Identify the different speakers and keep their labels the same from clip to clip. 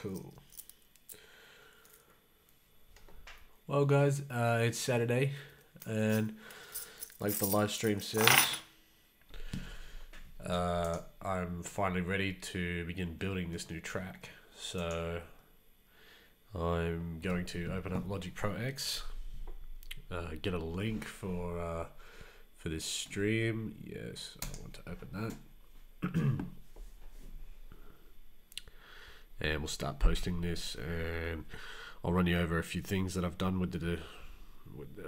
Speaker 1: Cool. Well, guys, it's Saturday, and like the live stream says, I'm finally ready to begin building this new track. So I'm going to open up Logic Pro X, get a link for this stream. Yes, I want to open that. And we'll start posting this, and I'll run you over a few things that I've done with the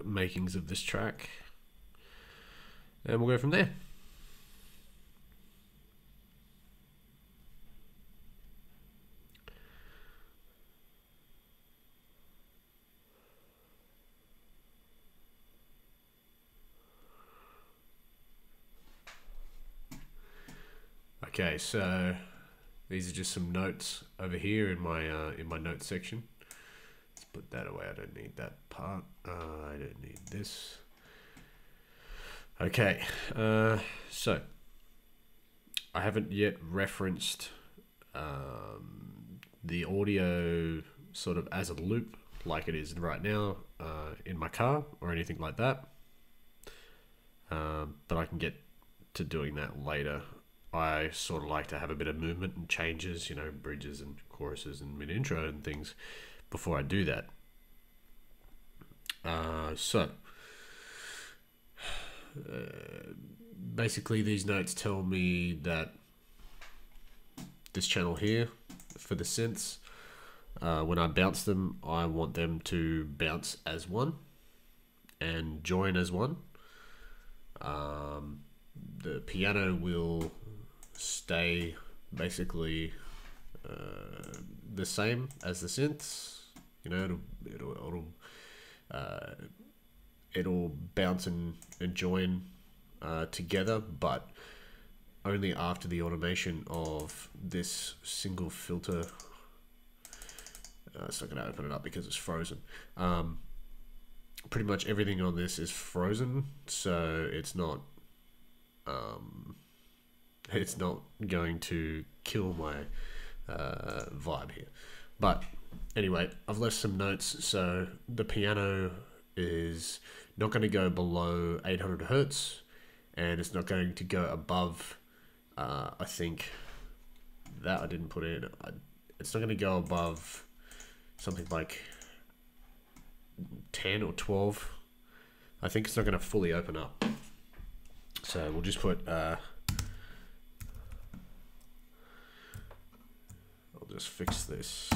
Speaker 1: makings of this track, and we'll go from there. Okay, so these are just some notes over here in my notes section. Let's put that away. I don't need that part. I don't need this. Okay, so I haven't yet referenced the audio sort of as a loop like it is right now in my car or anything like that. But I can get to doing that later. I sort of like to have a bit of movement and changes, you know, bridges and choruses and mid-intro and things before I do that. Basically these notes tell me that this channel here for the synths, when I bounce them, I want them to bounce as one and join as one. The piano will stay basically the same as the synths. You know, it'll bounce and join together, but only after the automation of this single filter. It's not going to open it up because it's frozen. Pretty much everything on this is frozen, so it's not going to kill my vibe here. But anyway, I've left some notes. So the piano is not going to go below 800 hertz, and it's not going to go above, I think that I didn't put in. It's not going to go above something like 10 or 12. I think it's not going to fully open up. So we'll just put I'll just fix this.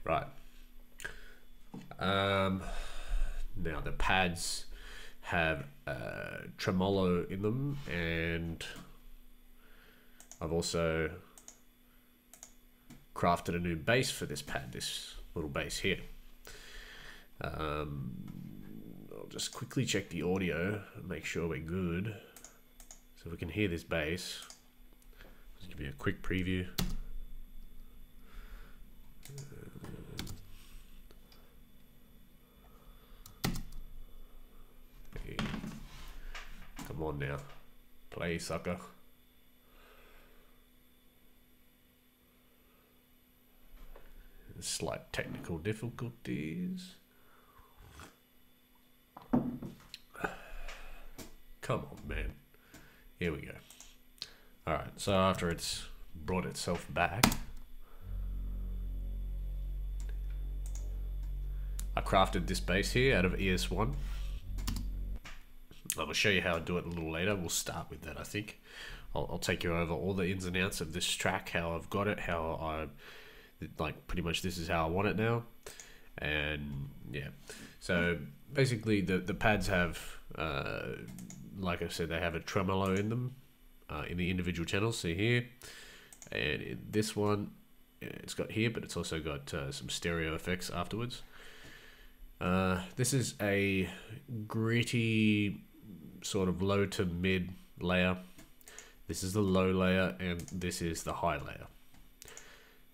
Speaker 1: Right. Now the pads have tremolo in them, and I've also crafted a new bass for this pad, this little bass here. I'll just quickly check the audio and make sure we're good. So we can hear this bass. Just give you a quick preview. Hey. Come on now, play sucker. Slight technical difficulties. Come on, man. Here we go. Alright, so after it's brought itself back, I crafted this bass here out of ES1. I'm going to show you how I do it a little later. We'll start with that, I think. I'll take you over all the ins and outs of this track, how I've got it, how I... like pretty much this is how I want it now. And yeah, so basically the pads have like I said, they have a tremolo in them in the individual channels. See here, and in this one it's got here, but it's also got some stereo effects afterwards. This is a gritty sort of low to mid layer. This is the low layer, and this is the high layer.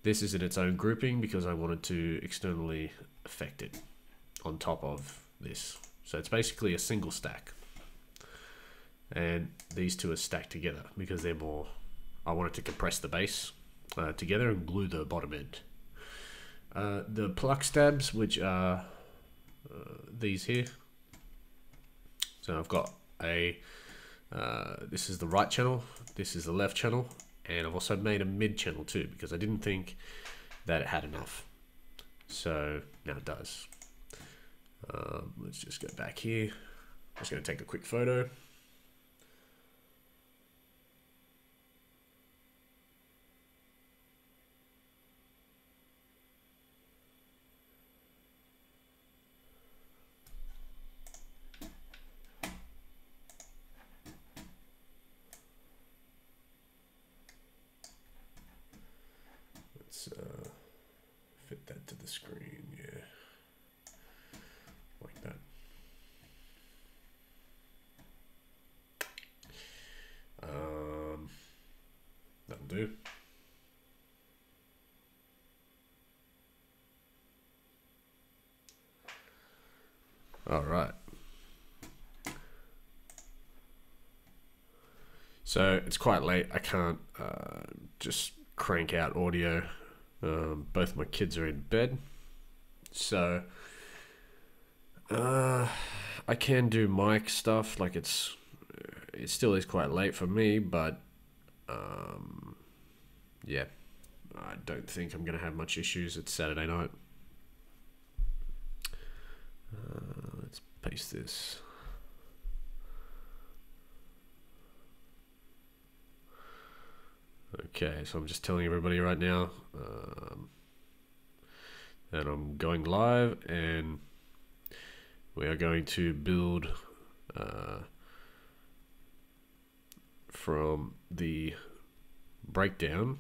Speaker 1: This is in its own grouping because I wanted to externally affect it on top of this. So it's basically a single stack. and these two are stacked together because they're more, I wanted to compress the bass together and glue the bottom end. The Plucks tabs, which are these here. So I've got a, this is the right channel, this is the left channel, and I've also made a mid channel too because I didn't think that it had enough. So now it does. Let's just go back here. I'm just going to take a quick photo. Let's fit that to the screen, yeah, like that. That'll do. All right. So it's quite late. I can't just crank out audio. Both my kids are in bed, so I can do mic stuff. Like it still is quite late for me, but yeah, I don't think I'm gonna have much issues. It's Saturday night. Let's paste this. Okay, so I'm just telling everybody right now that I'm going live, and we are going to build from the breakdown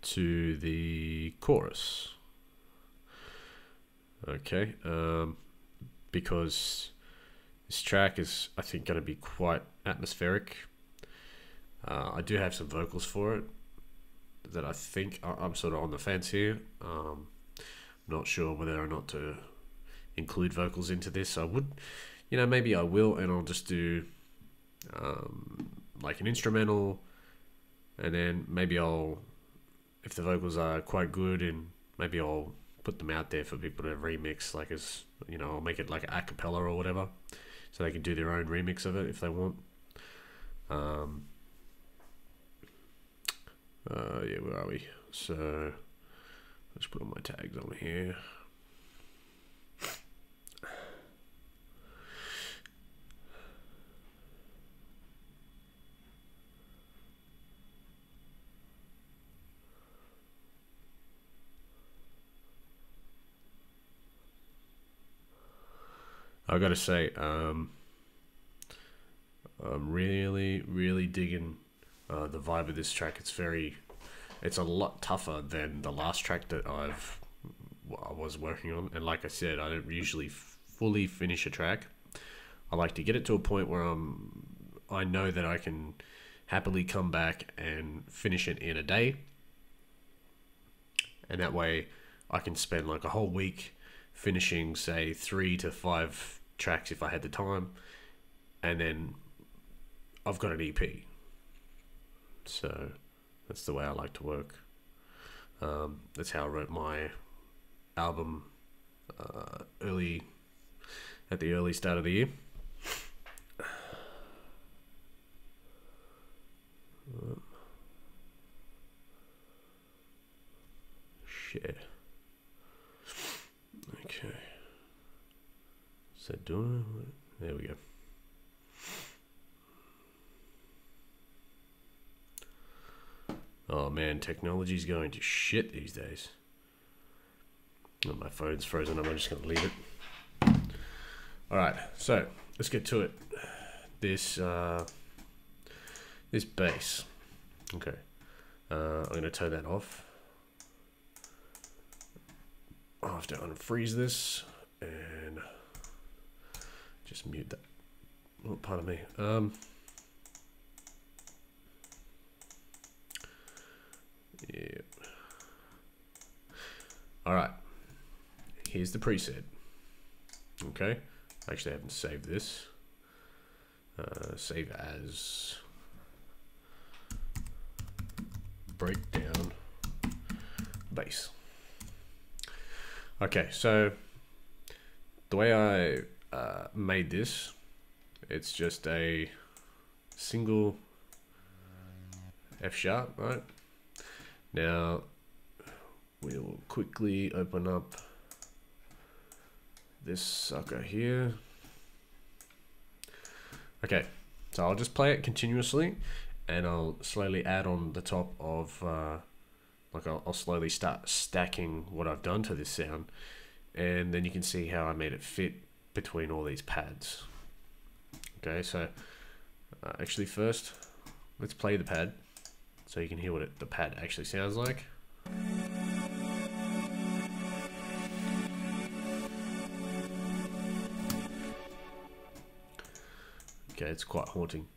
Speaker 1: to the chorus. Okay, because this track is, I think, going to be quite atmospheric. I do have some vocals for it that I think I'm sort of on the fence here. Not sure whether or not to include vocals into this. I would, you know, maybe I will, and I'll just do like an instrumental, and then maybe I'll, if the vocals are quite good, and maybe I'll put them out there for people to remix, like as, you know, I'll make it like a cappella or whatever, so they can do their own remix of it if they want. Yeah, where are we? So let's put all my tags on here. I gotta say, I'm really digging the vibe of this track. It's a lot tougher than the last track that I was working on. And like I said, I don't usually fully finish a track. I like to get it to a point where I know that I can happily come back and finish it in a day. And that way I can spend like a whole week finishing, say, 3 to 5 tracks if I had the time. And then I've got an EP. So that's the way I like to work. That's how I wrote my album at the early start of the year. Share. Okay. Is that doing it? There we go. Oh man, technology's going to shit these days. Oh, my phone's frozen. I'm just going to leave it. Alright, so let's get to it. This bass. Okay. I'm going to turn that off. I'll have to unfreeze this and just mute that. Oh, pardon me. Yeah. All right. Here's the preset. Okay. Actually, I haven't saved this. Save as breakdown bass. Okay, so the way I made this, it's just a single F sharp, right? Now we'll quickly open up this sucker here. Okay, so I'll just play it continuously, and I'll slowly add on the top of like I'll slowly start stacking what I've done to this sound, and then you can see how I made it fit between all these pads. Okay, so actually first let's play the pad so you can hear what the pad actually sounds like. Okay, it's quite haunting,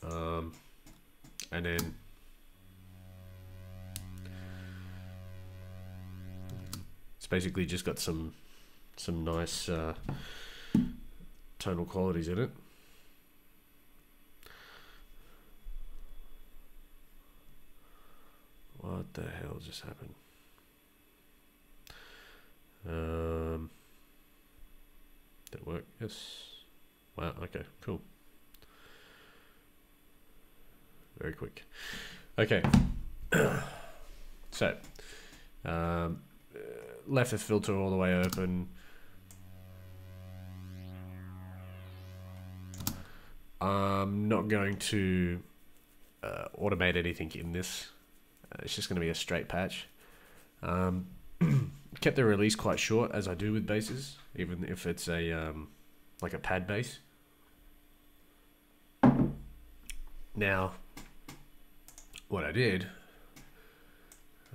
Speaker 1: and then it's basically just got some nice tonal qualities in it. What the hell just happened? Did it work? Yes. Wow, okay, cool. Very quick. Okay. So, left the filter all the way open. I'm not going to automate anything in this. It's just going to be a straight patch. Kept the release quite short, as I do with basses, even if it's a like a pad bass. Now, what I did,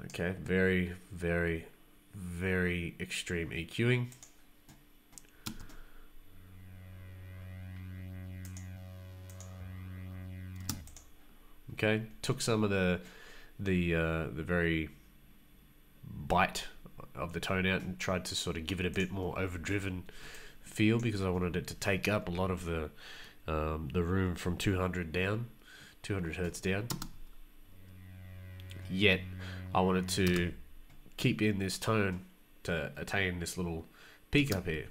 Speaker 1: okay, very, very, very extreme EQing. Okay, took some of the very bite of the tone out and tried to sort of give it a bit more overdriven feel, because I wanted it to take up a lot of the room from 200 hertz down. Yet I wanted to keep in this tone to attain this little peak up here.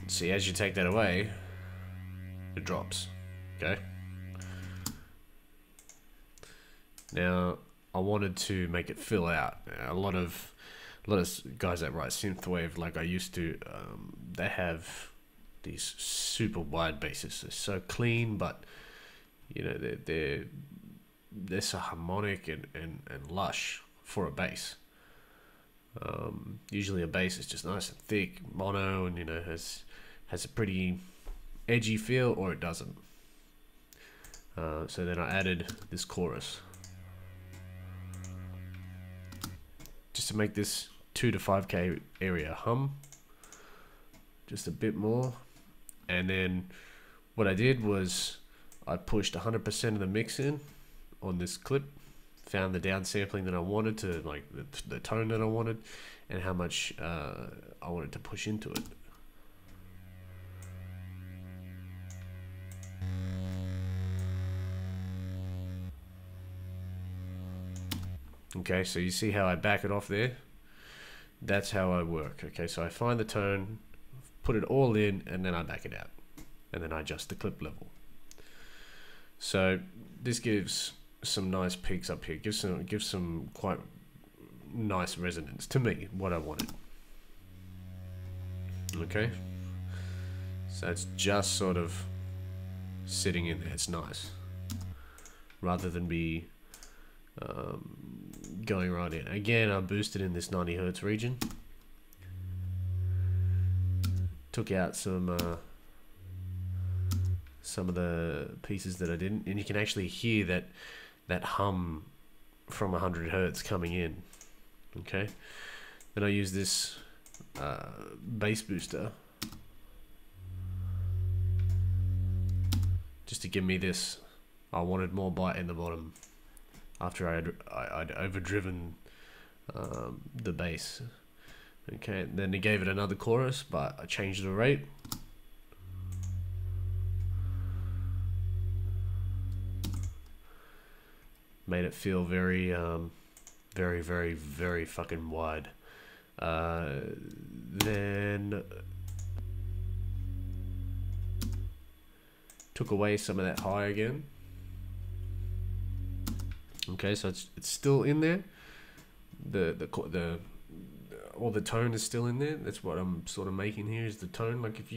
Speaker 1: See, as you take that away, it drops. Okay. Now I wanted to make it fill out. A lot of guys that write synthwave, like I used to, they have these super wide basses. They're so clean, but you know they're so harmonic and lush for a bass. Usually a bass is just nice and thick, mono, and you know has a pretty edgy feel, or it doesn't. So then I added this chorus just to make this 2 to 5K area hum just a bit more. And then what I did was I pushed 100% of the mix in on this clip, found the downsampling that I wanted to, like the tone that I wanted, and how much I wanted to push into it. Okay, so you see how I back it off there? That's how I work. Okay, so I find the tone, put it all in, and then I back it out, and then I adjust the clip level. So this gives some nice peaks up here, gives some quite nice resonance to me, what I wanted. Okay, so it's just sort of sitting in there. It's nice, rather than be going right in. Again, I boosted in this 90 hertz region, took out some of the pieces that I didn't, and you can actually hear that hum from 100 hertz coming in. Okay, then I use this bass booster just to give me this. I wanted more bite in the bottom after I'd overdriven the bass. Okay, then they gave it another chorus, but I changed the rate. made it feel very very, very, very fucking wide. Then took away some of that high again. Okay, so it's still in there. All the tone is still in there. That's what I'm sort of making here, is the tone. Like if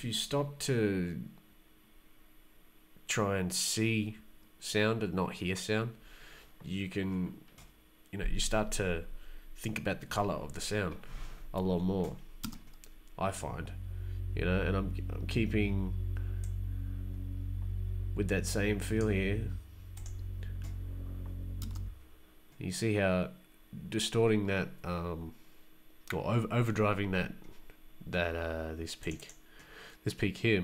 Speaker 1: you stop to try and see sound and not hear sound, you can, you start to think about the color of the sound a lot more, I find, and I'm keeping with that same feel here. You see how distorting that, or overdriving this peak here,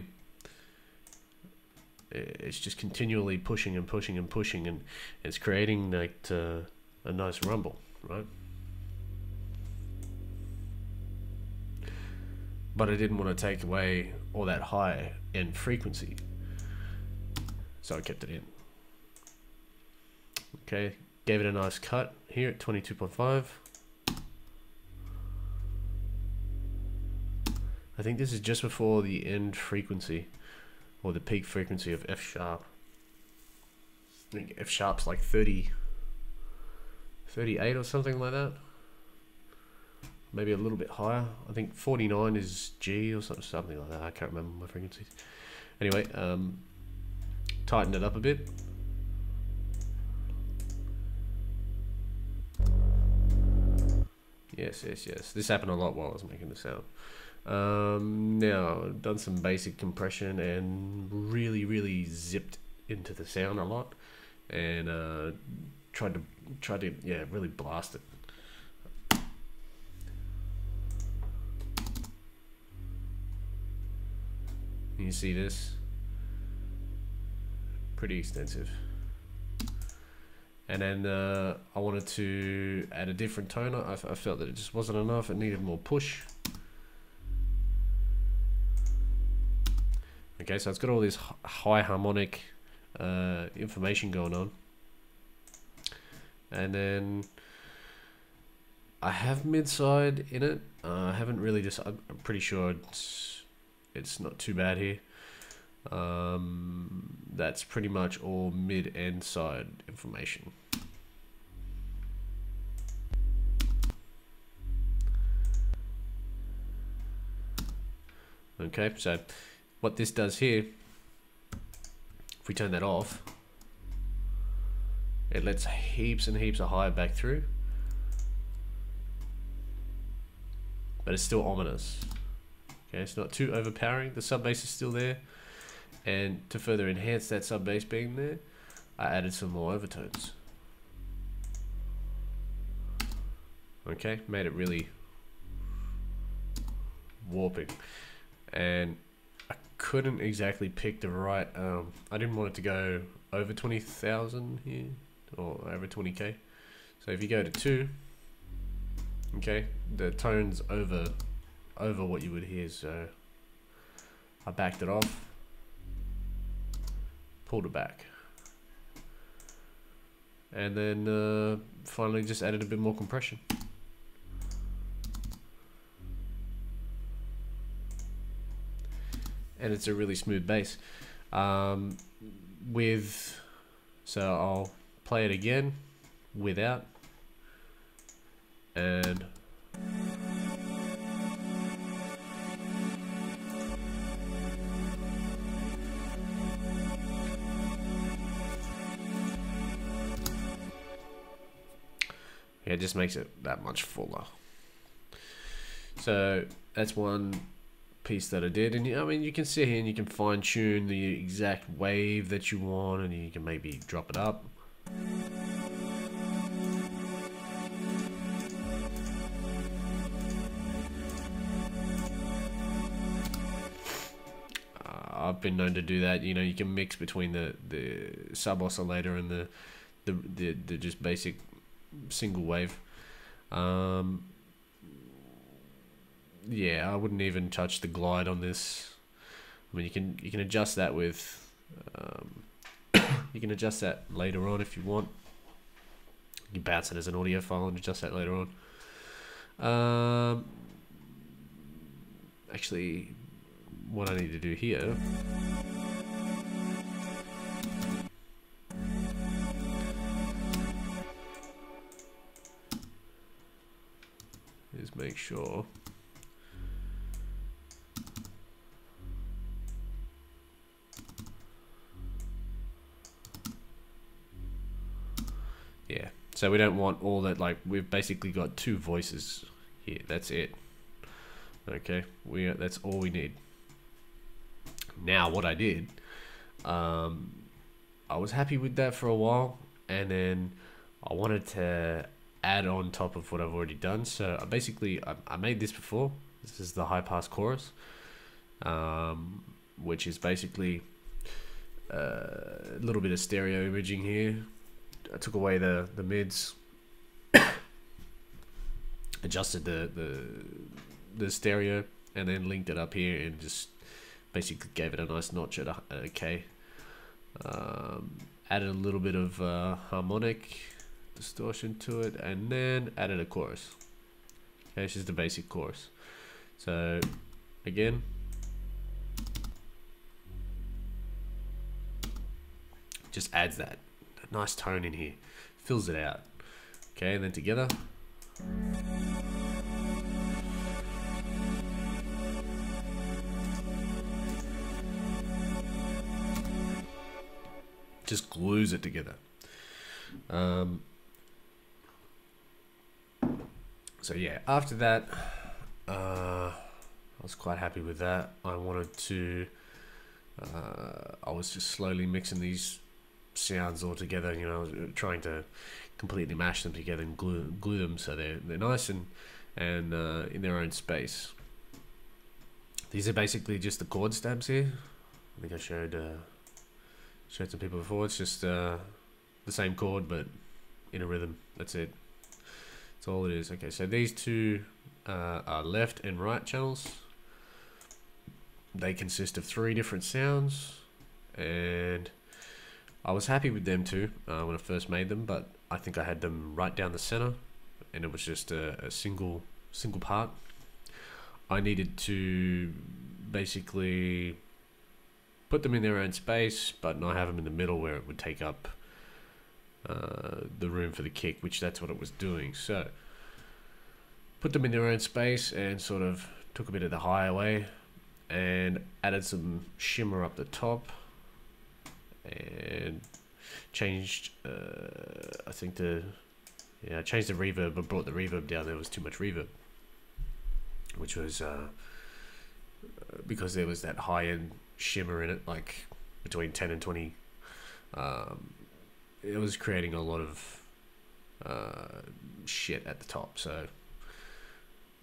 Speaker 1: it's just continually pushing and pushing and pushing, and it's creating like a nice rumble, right? But I didn't want to take away all that high end frequency, so I kept it in. Okay, gave it a nice cut here at 22.5. I think this is just before the end frequency, or the peak frequency of F sharp. I think F sharp's like 38 or something like that. Maybe a little bit higher. I think 49 is G or something like that. I can't remember my frequencies. Anyway, tightened it up a bit. Yes. This happened a lot while I was making the sound. Now I've done some basic compression and really zipped into the sound a lot, and tried to really blast it. You see this? Pretty extensive. And then I wanted to add a different tone. I felt that it just wasn't enough. It needed more push. Okay, so it's got all this high harmonic information going on. And then I have mid-side in it. I haven't really I'm pretty sure it's not too bad here. That's pretty much all mid and side information. Okay, so what this does here, if we turn that off, it lets heaps and heaps of high back through, but it's still ominous. Okay, it's not too overpowering. The sub bass is still there, and to further enhance that sub bass being there, I added some more overtones. Okay, made it really warping, and I couldn't exactly pick the right. I didn't want it to go over 20,000 here, or over 20k. So if you go to 2, okay, the tone's over what you would hear. So I backed it off, pulled it back, and then finally just added a bit more compression. And it's a really smooth bass. So I'll play it again without, and yeah, it just makes it that much fuller. So that's one piece that I did, and I mean, you can sit here and you can fine tune the exact wave that you want, and you can maybe drop it up. I've been known to do that. You can mix between the sub oscillator and the just basic single wave. Yeah, I wouldn't even touch the glide on this. I mean, you can adjust that with You can adjust that later on if you want. You can bounce it as an audio file and adjust that later on. Actually, what I need to do here is make sure so we don't want all that. Like, we've basically got two voices here, that's it. Okay, that's all we need. Now what I did, I was happy with that for a while, and then I wanted to add on top of what I've already done. So I made this before. This is the high pass chorus, which is basically a little bit of stereo imaging here. I took away the mids, adjusted the stereo, and then linked it up here and just basically gave it a nice notch at a K. Added a little bit of harmonic distortion to it, and then added a chorus. Okay, this is the basic chorus. So again, just adds that nice tone in here, fills it out. Okay, and then together. Just glues it together. So yeah, after that, I was quite happy with that. I wanted to, I was just slowly mixing these sounds all together, you know, trying to completely mash them together and glue them so they're nice and in their own space. These are basically just the chord stabs here. I think I showed some people before. It's just the same chord but in a rhythm. That's it. That's all it is. Okay, so these two are left and right channels. They consist of 3 different sounds, and I was happy with them too when I first made them, but I think I had them right down the center, and it was just a single part. I needed to basically put them in their own space, but not have them in the middle where it would take up the room for the kick, which that's what it was doing. So put them in their own space and sort of took a bit of the high away and added some shimmer up the top and changed I think I changed the reverb, but brought the reverb down. There was too much reverb, which was because there was that high-end shimmer in it, like between 10 and 20. It was creating a lot of shit at the top. So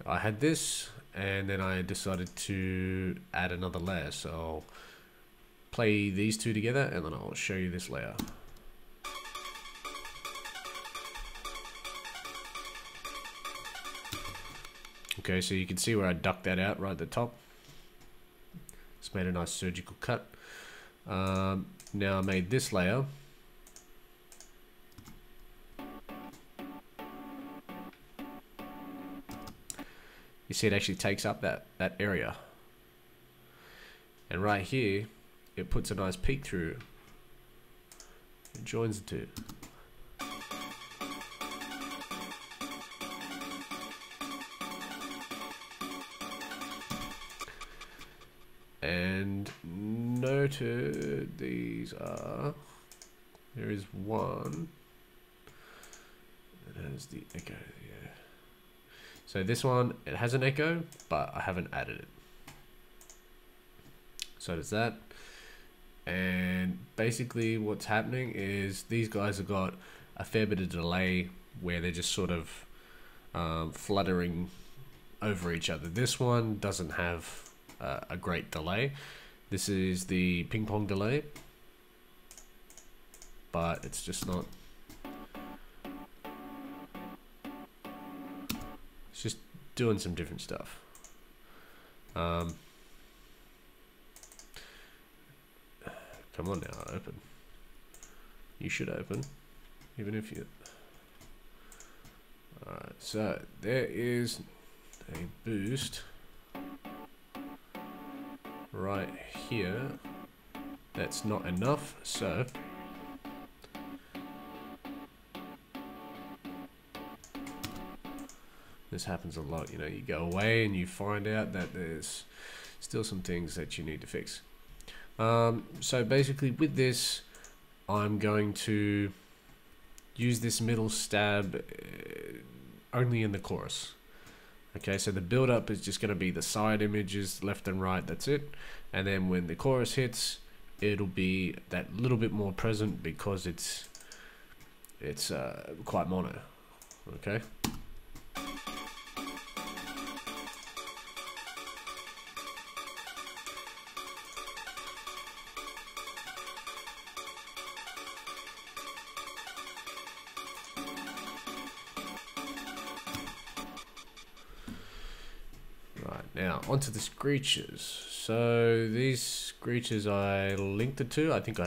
Speaker 1: I had this, and then I decided to add another layer. So I'll play these two together, and then I'll show you this layer. Okay, so you can see where I ducked that out right at the top. It's made a nice surgical cut. Now I made this layer. You see it actually takes up that area. And right here, it puts a nice peek through. It joins the two. And noted these are, there is one that has the echo, yeah. So this one, it has an echo, but I haven't added it. So does that. And basically what's happening is these guys have got a fair bit of delay where they're just sort of fluttering over each other. This one doesn't have a great delay. This is the ping pong delay, but it's just not, it's just doing some different stuff. Come on now, open. you should open, even if you... Alright, so there is a boost right here. That's not enough, so this happens a lot, you know, you go away and you find out that there's still some things that you need to fix. So basically with this, I'm going to use this middle stab only in the chorus. Okay, so the build up is just going to be the side images left and right, that's it. And then when the chorus hits, it'll be that little bit more present because it's quite mono. Okay. Now onto the screeches. So these screeches I linked it to. I think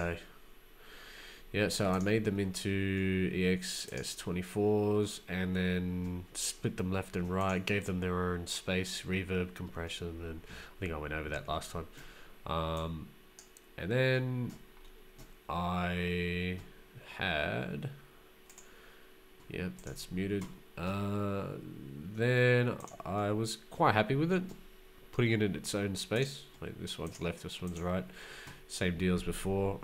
Speaker 1: so I made them into EXS24s and then split them left and right, gave them their own space, reverb, compression, and I think I went over that last time. And then I had, yep, that's muted. Then I was quite happy with it, putting it in its own space. Like this one's left, this one's right. Same deal as before.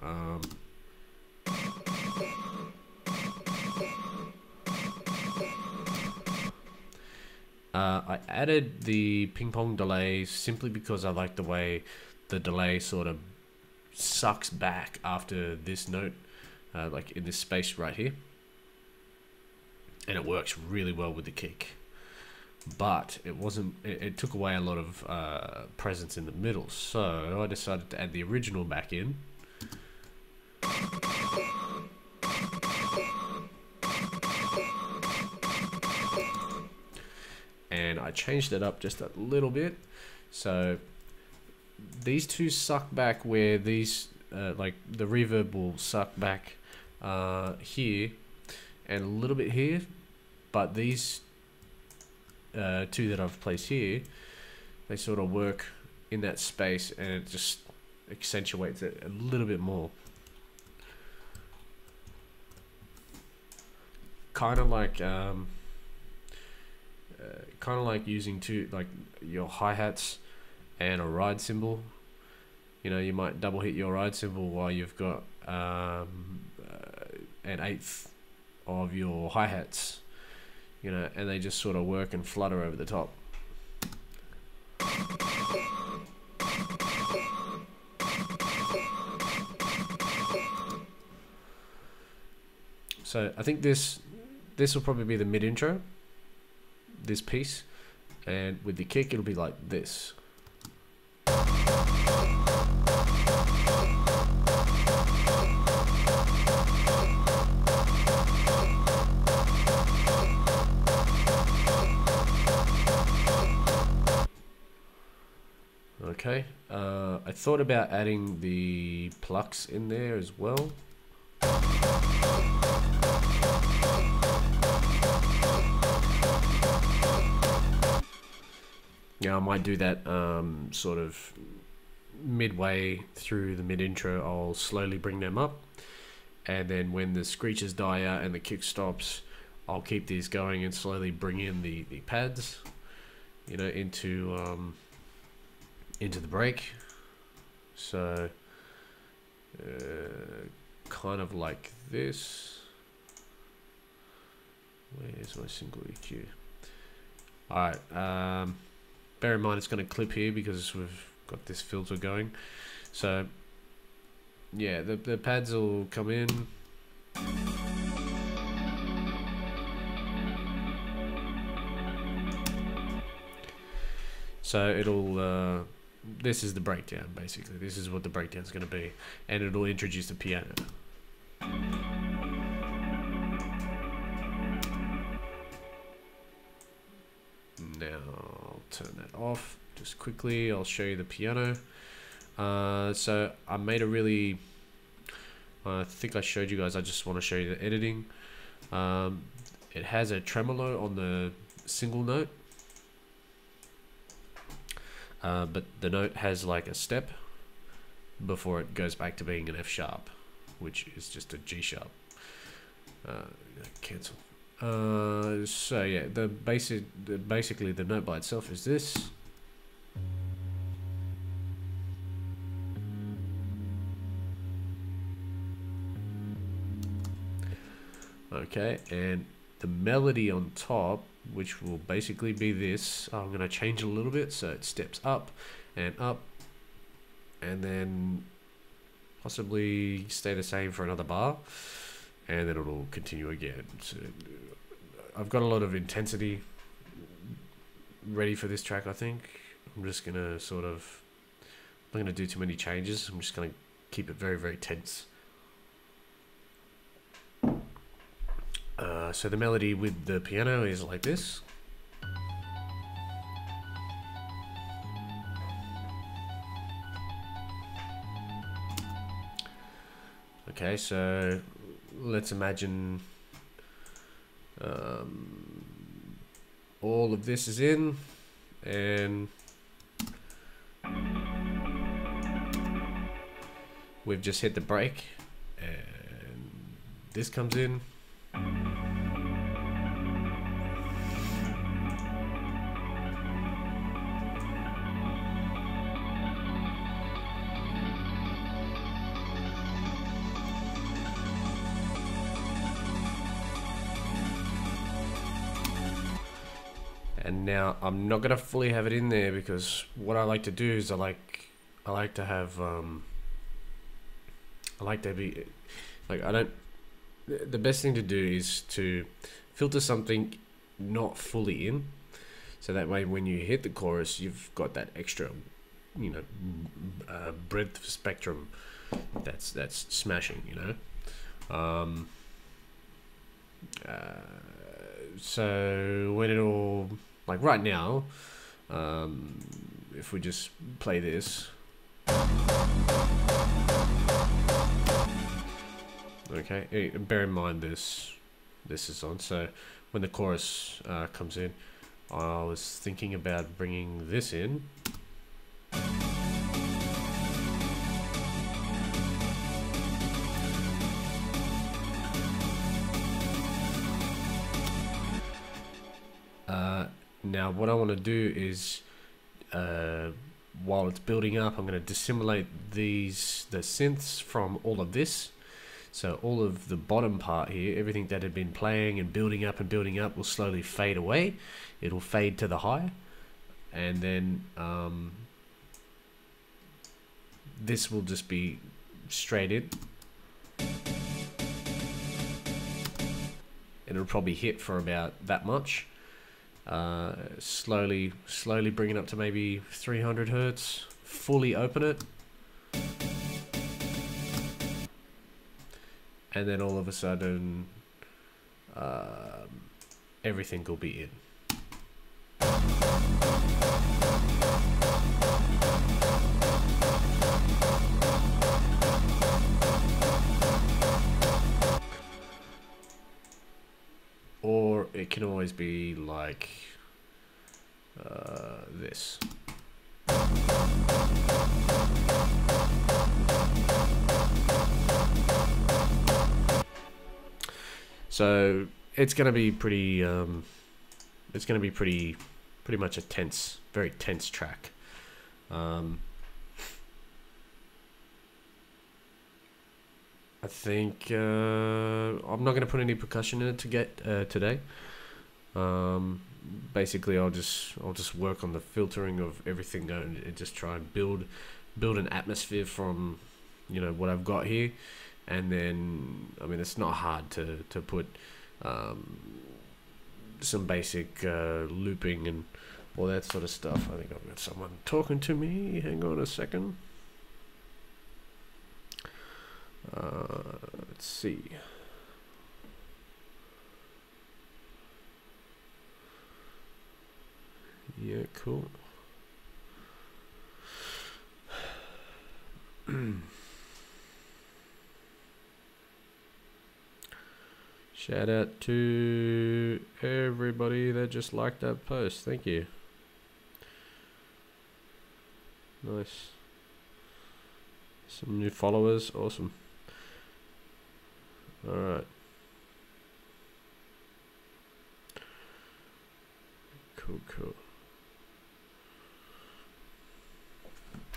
Speaker 1: I added the ping pong delay simply because I like the way the delay sort of sucks back after this note, like in this space right here. And it works really well with the kick, but it took away a lot of presence in the middle, so I decided to add the original back in. And I changed it up just a little bit, so these two suck back where these like the reverb will suck back here and a little bit here. But these two that I've placed here, they sort of work in that space and it just accentuates it a little bit more. Kind of like using your hi-hats and a ride cymbal. You know, you might double hit your ride cymbal while you've got an eighth of your hi-hats. You know, and they just sort of work and flutter over the top. So I think this will probably be the mid intro, this piece, and with the kick it'll be like this. Okay, I thought about adding the Plucks in there as well. Yeah, I might do that sort of midway through the mid intro. I'll slowly bring them up, and then when the screeches die out and the kick stops, I'll keep these going and slowly bring in the pads, you know, into the break. So kind of like this. Where's my single EQ? Alright, bear in mind it's going to clip here because we've got this filter going. So yeah, the pads will come in. So it'll this is the breakdown, basically. This is what the breakdown is going to be, and it'll introduce the piano. Now I'll turn that off just quickly. I'll show you the piano. So I made a really I think I showed you guys. I just want to show you the editing. It has a tremolo on the single note, but the note has like a step before it goes back to being an F sharp, which is just a G sharp. Cancel. So yeah, basically the note by itself is this. Okay, and the melody on top, which will basically be this, I'm going to change it a little bit so it steps up, and then possibly stay the same for another bar, and then it'll continue again. So I've got a lot of intensity ready for this track. I think I'm just going to I'm not going to do too many changes. I'm just going to keep it very, very tense. So the melody with the piano is like this. Okay, so let's imagine all of this is in, and we've just hit the break, and this comes in. And now I'm not gonna fully have it in there, because what I like to do is I like to have the best thing to do is to filter something not fully in, so that way when you hit the chorus you've got that extra, you know, breadth of spectrum that's smashing, you know. So when it all, like right now, if we just play this, okay, bear in mind this is on, so when the chorus comes in, I was thinking about bringing this in. Now what I want to do is, while it's building up, I'm going to dissimulate the synths from all of this. So all of the bottom part here, everything that had been playing and building up will slowly fade away. It'll fade to the high, and then this will just be straight in, and it'll probably hit for about that much. Slowly bring it up to maybe 300 Hertz, fully open it, and then all of a sudden everything will be in. Or it can always be like this. So it's going to be pretty pretty much a very tense track. I think I'm not going to put any percussion in it today. Basically, I'll just work on the filtering of everything and just try and build an atmosphere from, you know, what I've got here. And then, I mean, it's not hard to put some basic looping and all that sort of stuff. I think I've got someone talking to me. Hang on a second. Let's see. Yeah, cool. Shout out to everybody that just liked that post. Thank you. Nice. Some new followers. Awesome. Alright. Cool.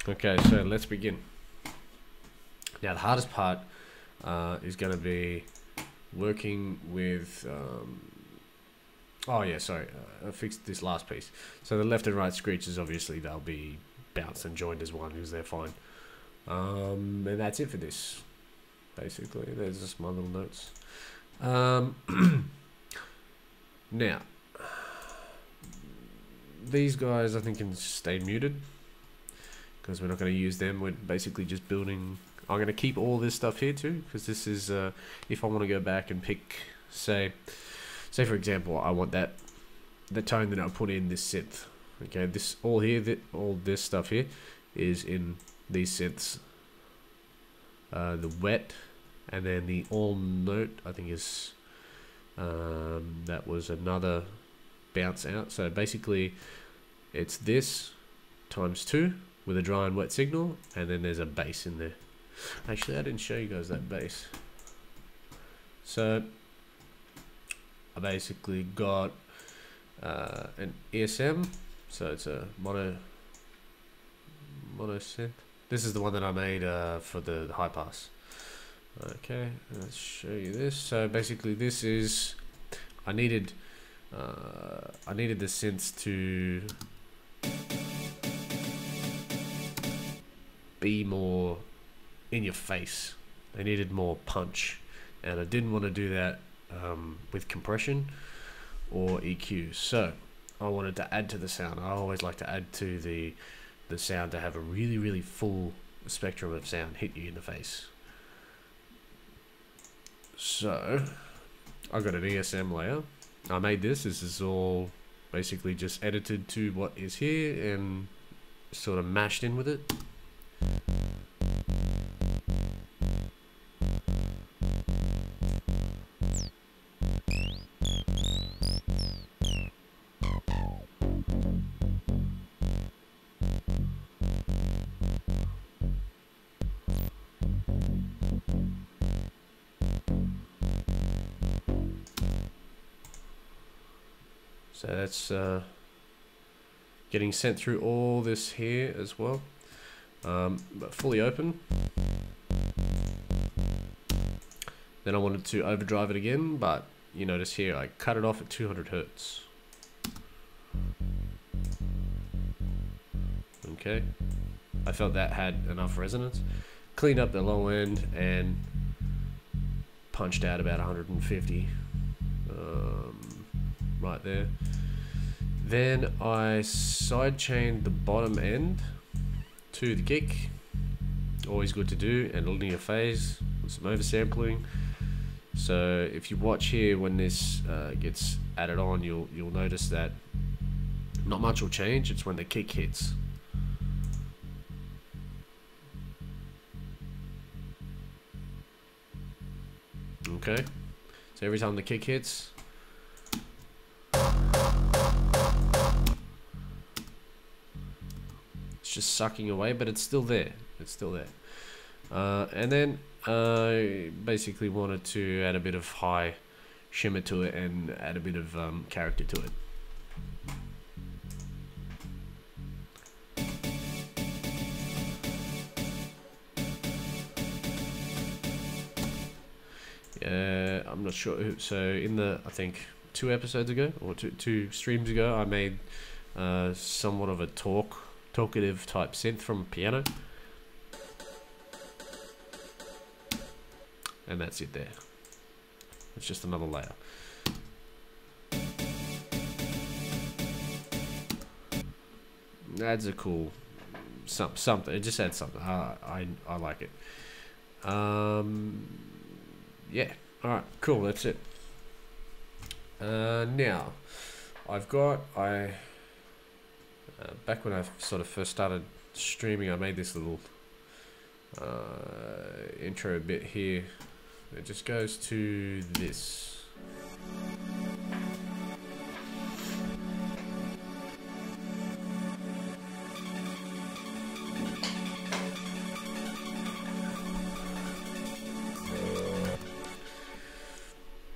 Speaker 1: Okay, so let's begin. Now the hardest part is going to be working with I fixed this last piece. So the left and right screeches, obviously they'll be bounced and joined as one because they're fine. And that's it for this. Basically, there's just my little notes. Now these guys I think can stay muted because we're not going to use them. We're basically just building. I'm going to keep all this stuff here too, because this is if I want to go back and pick, say for example, I want the tone that I put in this synth. Okay, this all here, all this stuff here is in these synths. The wet, and then the all note I think is that was another bounce out. So basically it's this times 2 with a dry and wet signal, and then there's a bass in there. Actually, I didn't show you guys that bass. So I basically got an ESM, so it's a mono synth. This is the one that I made for the high pass. Okay, let's show you this. So basically this is, I needed the synths to be more in your face. They needed more punch, and I didn't want to do that with compression or EQ. So I wanted to add to the sound. I always like to add to the sound to have a really full spectrum of sound hit you in the face. So I got an ESM layer. I made this. This is all basically just edited to what is here and sort of mashed in with it. So that's getting sent through all this here as well, but fully open. Then I wanted to overdrive it again, but you notice here I cut it off at 200 Hertz. Okay, I felt that had enough resonance. Cleaned up the low end and punched out about 150 right there. Then I sidechained the bottom end to the kick. Always good to do, and a linear phase with some oversampling. So if you watch here, when this gets added on, you'll notice that not much will change. It's when the kick hits. Okay, so every time the kick hits, it's just sucking away, but it's still there. It's still there. And then I basically wanted to add a bit of high shimmer to it and add a bit of character to it. I'm not sure. So in I think 2 episodes ago, or two streams ago, I made somewhat of a talkative type synth from a piano, and that's it there. It's just another layer. Adds a cool something. It just adds something. I like it. Yeah. All right. Cool. That's it. Now, back when I sort of first started streaming, I made this little intro bit here. It just goes to this.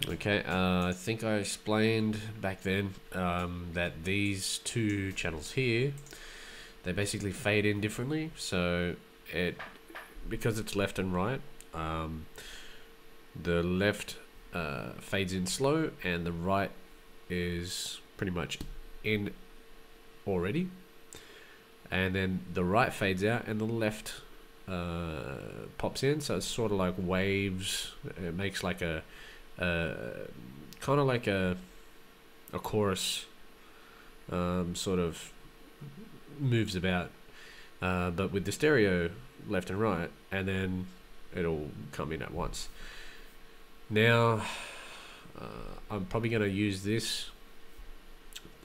Speaker 1: Okay, I think I explained back then that these two channels here, they basically fade in differently. So because it's left and right, the left fades in slow and the right is pretty much in already, and then the right fades out and the left pops in. So it's sort of like waves. It makes like a kind of like a chorus, sort of moves about, but with the stereo left and right, and then it'll come in at once. Now I'm probably going to use this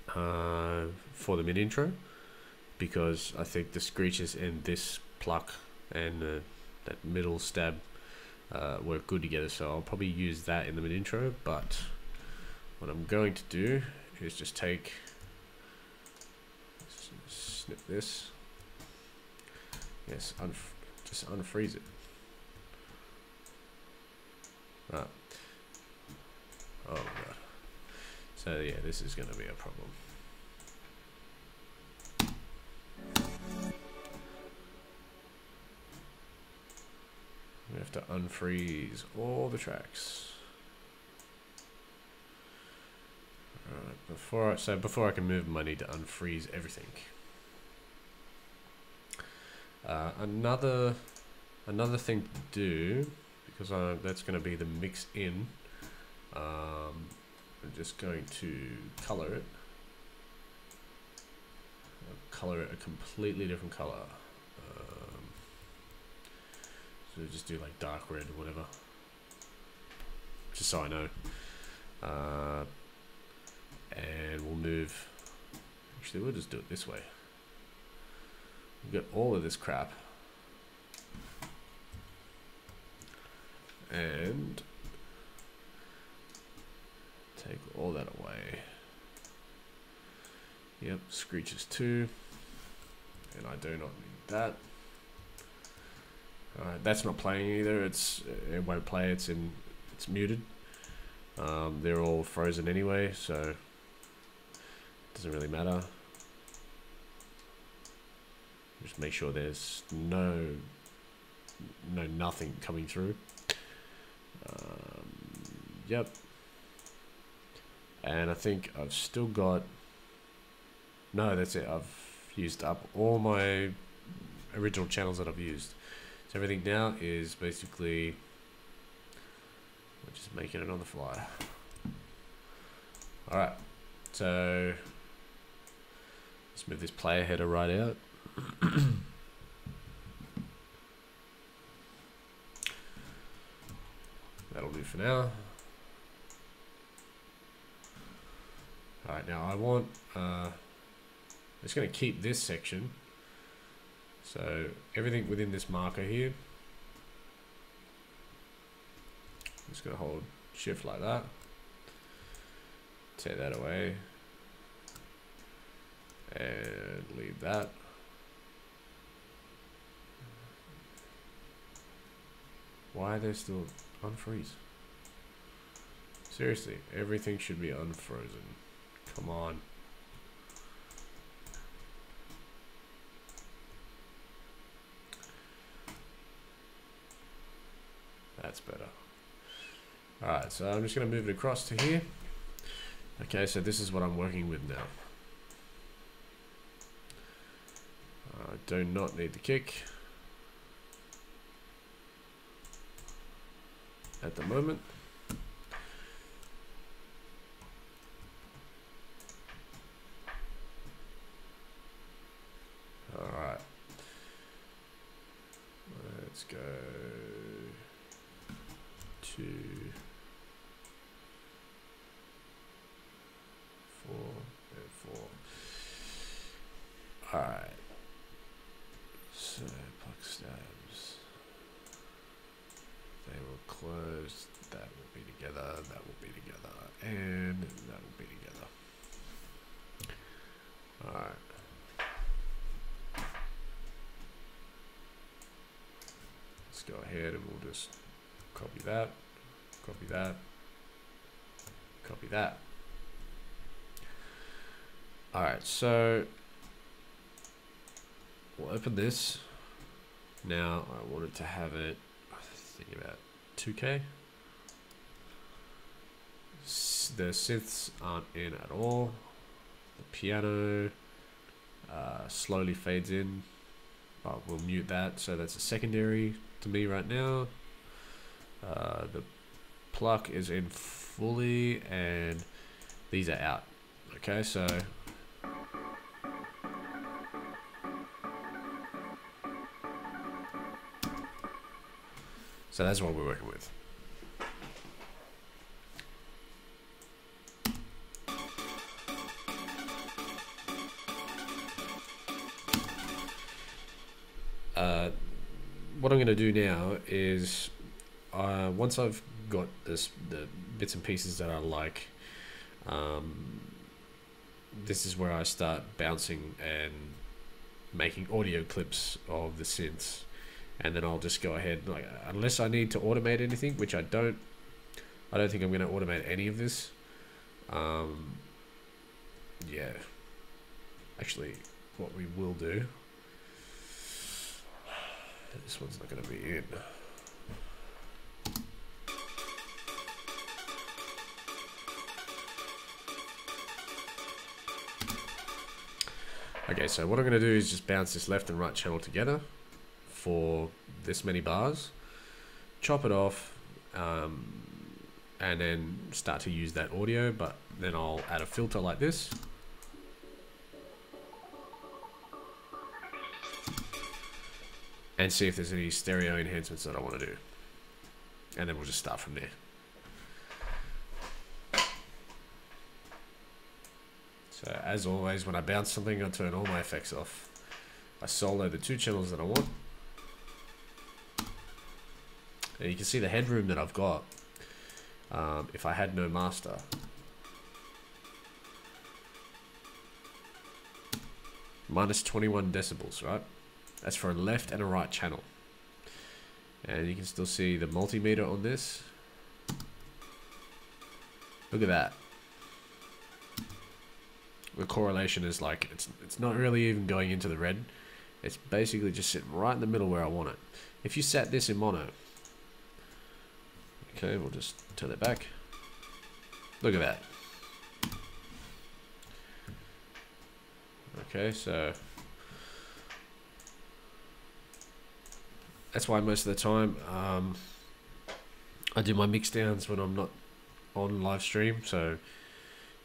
Speaker 1: for the mid intro, because I think the screeches in this pluck and that middle stab work good together, so I'll probably use that in the mid intro. But what I'm going to do is just snip this, yes, just unfreeze it. Oh god, so yeah, this is going to be a problem. We have to unfreeze all the tracks. Alright, before I can move them, I need to unfreeze everything. Another thing to do, because that's going to be the mix in. I'm just going to color it. I'll color it a completely different color. So just do like dark red or whatever, just so I know. And we'll move. Actually, we'll just do it this way. We've got all of this crap, and take all that away. Yep, screeches too, and I do not need that. Alright, that's not playing either. It won't play. It's muted. They're all frozen anyway, so it doesn't really matter. Just make sure there's nothing coming through. Yep. And I think I've still got. No, that's it. I've used up all my original channels that I've used. So everything now is basically, we're just making it on the fly. Alright, so let's move this player header right out. That'll do for now. Alright, now I want, I'm just going to keep this section. So everything within this marker here, I'm just going to hold shift like that, take that away, and leave that. Why are they still unfreeze? Seriously, everything should be unfrozen. Come on. That's better. Alright, so I'm just going to move it across to here. Okay, so this is what I'm working with now. I do not need the kick at the moment. Alright. Let's go to 4 and 4. Alright. So pluck stabs. They will close. That will be together. That will be together. And that will be together. Alright. Let's go ahead and we'll just copy that, Copy that. Alright, so we'll open this. Now I wanted to have it, I think about 2K. The synths aren't in at all. The piano slowly fades in, but we'll mute that, so that's a secondary to me right now. The pluck is in fully and these are out. Okay, so that's what we're working with. What I'm going to do now is once I've got the bits and pieces that I like, this is where I start bouncing and making audio clips of the synths, and then I'll just go ahead, like, unless I need to automate anything, which I don't think I'm going to automate any of this. Yeah, actually what we will do, this one's not going to be in. Okay, so what I'm going to do is just bounce this left and right channel together for this many bars, chop it off, and then start to use that audio, but then I'll add a filter like this. And see if there's any stereo enhancements that I want to do. And then we'll just start from there. So as always, when I bounce something, I turn all my effects off. I solo the 2 channels that I want. And you can see the headroom that I've got. If I had no master. Minus 21 decibels, right? That's for a left and a right channel. And you can still see the multimeter on this. Look at that. The correlation is like, it's not really even going into the red. It's basically just sitting right in the middle where I want it. If you set this in mono, okay, we'll just turn it back. Look at that. Okay, so that's why most of the time I do my mix downs when I'm not on live stream. So,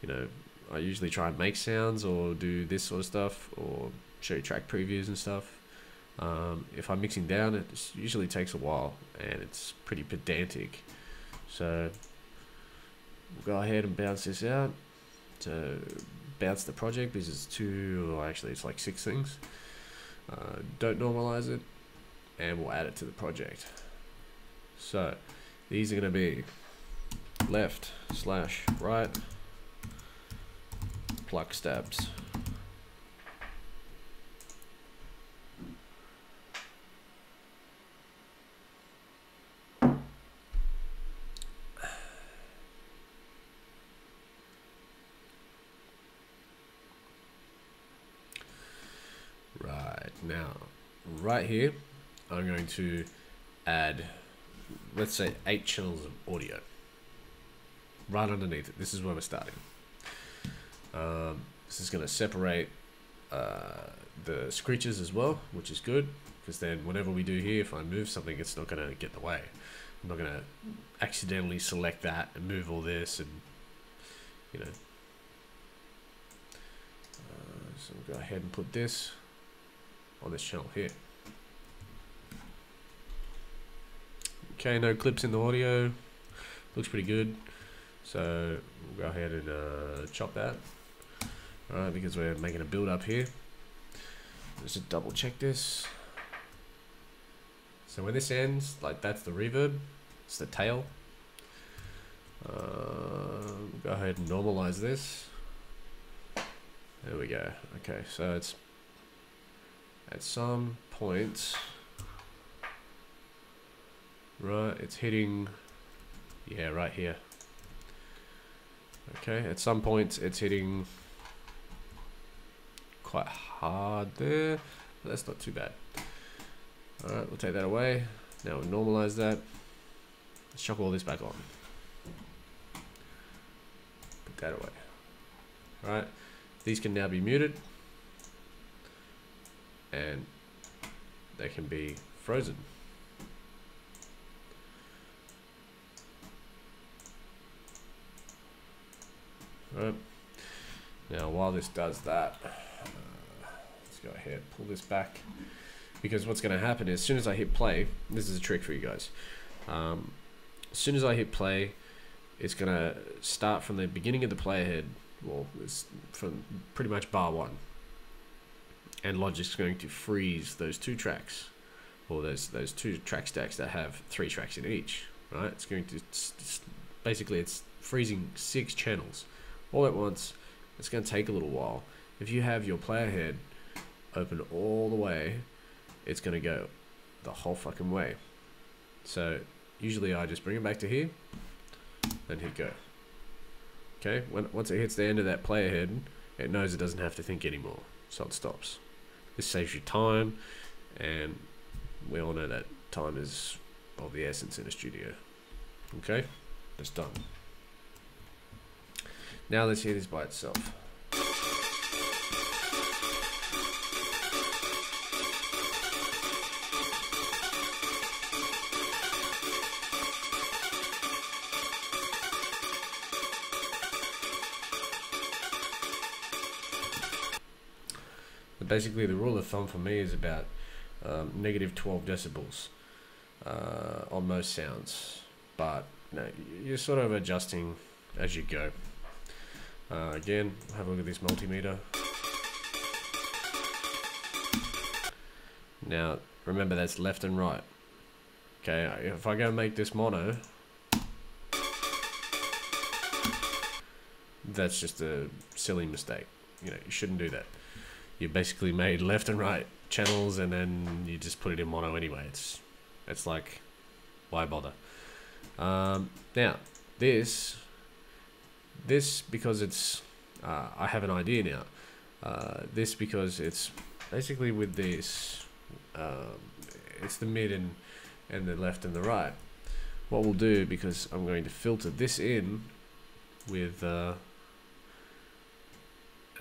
Speaker 1: you know, I usually try and make sounds or do this sort of stuff or show you track previews and stuff. If I'm mixing down, it usually takes a while and it's pretty pedantic. So we'll go ahead and bounce this out to bounce the project. This is 2, or actually it's like 6 things. Don't normalize it, and we'll add it to the project. So these are going to be left / right pluck stabs. Right, now right here I'm going to add, let's say, 8 channels of audio right underneath it. This is where we're starting. This is going to separate the screeches as well, which is good, because then whenever we do here, if I move something, it's not going to get in the way. I'm not going to accidentally select that and move all this, and you know. So we'll go ahead and put this on this channel here. Okay, no clips in the audio. Looks pretty good. So we'll go ahead and chop that. Alright, because we're making a build up here. Just double check this. So when this ends, like, that's the reverb. It's the tail. We'll go ahead and normalize this. There we go. Okay, so it's at some point, right, it's hitting, yeah, right here. Okay, at some points it's hitting quite hard there, but that's not too bad. Alright, we'll take that away. Now we'll normalize that. Let's chuck all this back on. Put that away. Alright, these can now be muted. And they can be frozen. Right. Now while this does that, let's go ahead, pull this back, because what's going to happen is as soon as I hit play, this is a trick for you guys, as soon as I hit play, it's going to start from the beginning of the playhead, well, it's from pretty much bar 1, and Logic's going to freeze those 2 tracks, or those 2 track stacks that have 3 tracks in each, right? It's going to, basically it's freezing 6 channels all at once. It's going to take a little while. If you have your player head open all the way, it's going to go the whole fucking way. So usually I just bring it back to here and hit go. Okay, once it hits the end of that player head, it knows it doesn't have to think anymore, so it stops. This saves you time, and we all know that time is of the essence in a studio. Okay, it's done. Now let's hear this by itself. But basically the rule of thumb for me is about negative 12 decibels on most sounds, but you know, you're sort of adjusting as you go. Again, have a look at this multimeter. Now, remember that's left and right. Okay, if I go make this mono, that's just a silly mistake. You know, you shouldn't do that. You basically made left and right channels, and then you just put it in mono anyway. It's like, why bother? Now, this because it's I have an idea now. This because it's basically with this it's the mid and the left and the right. What we'll do, because I'm going to filter this in with a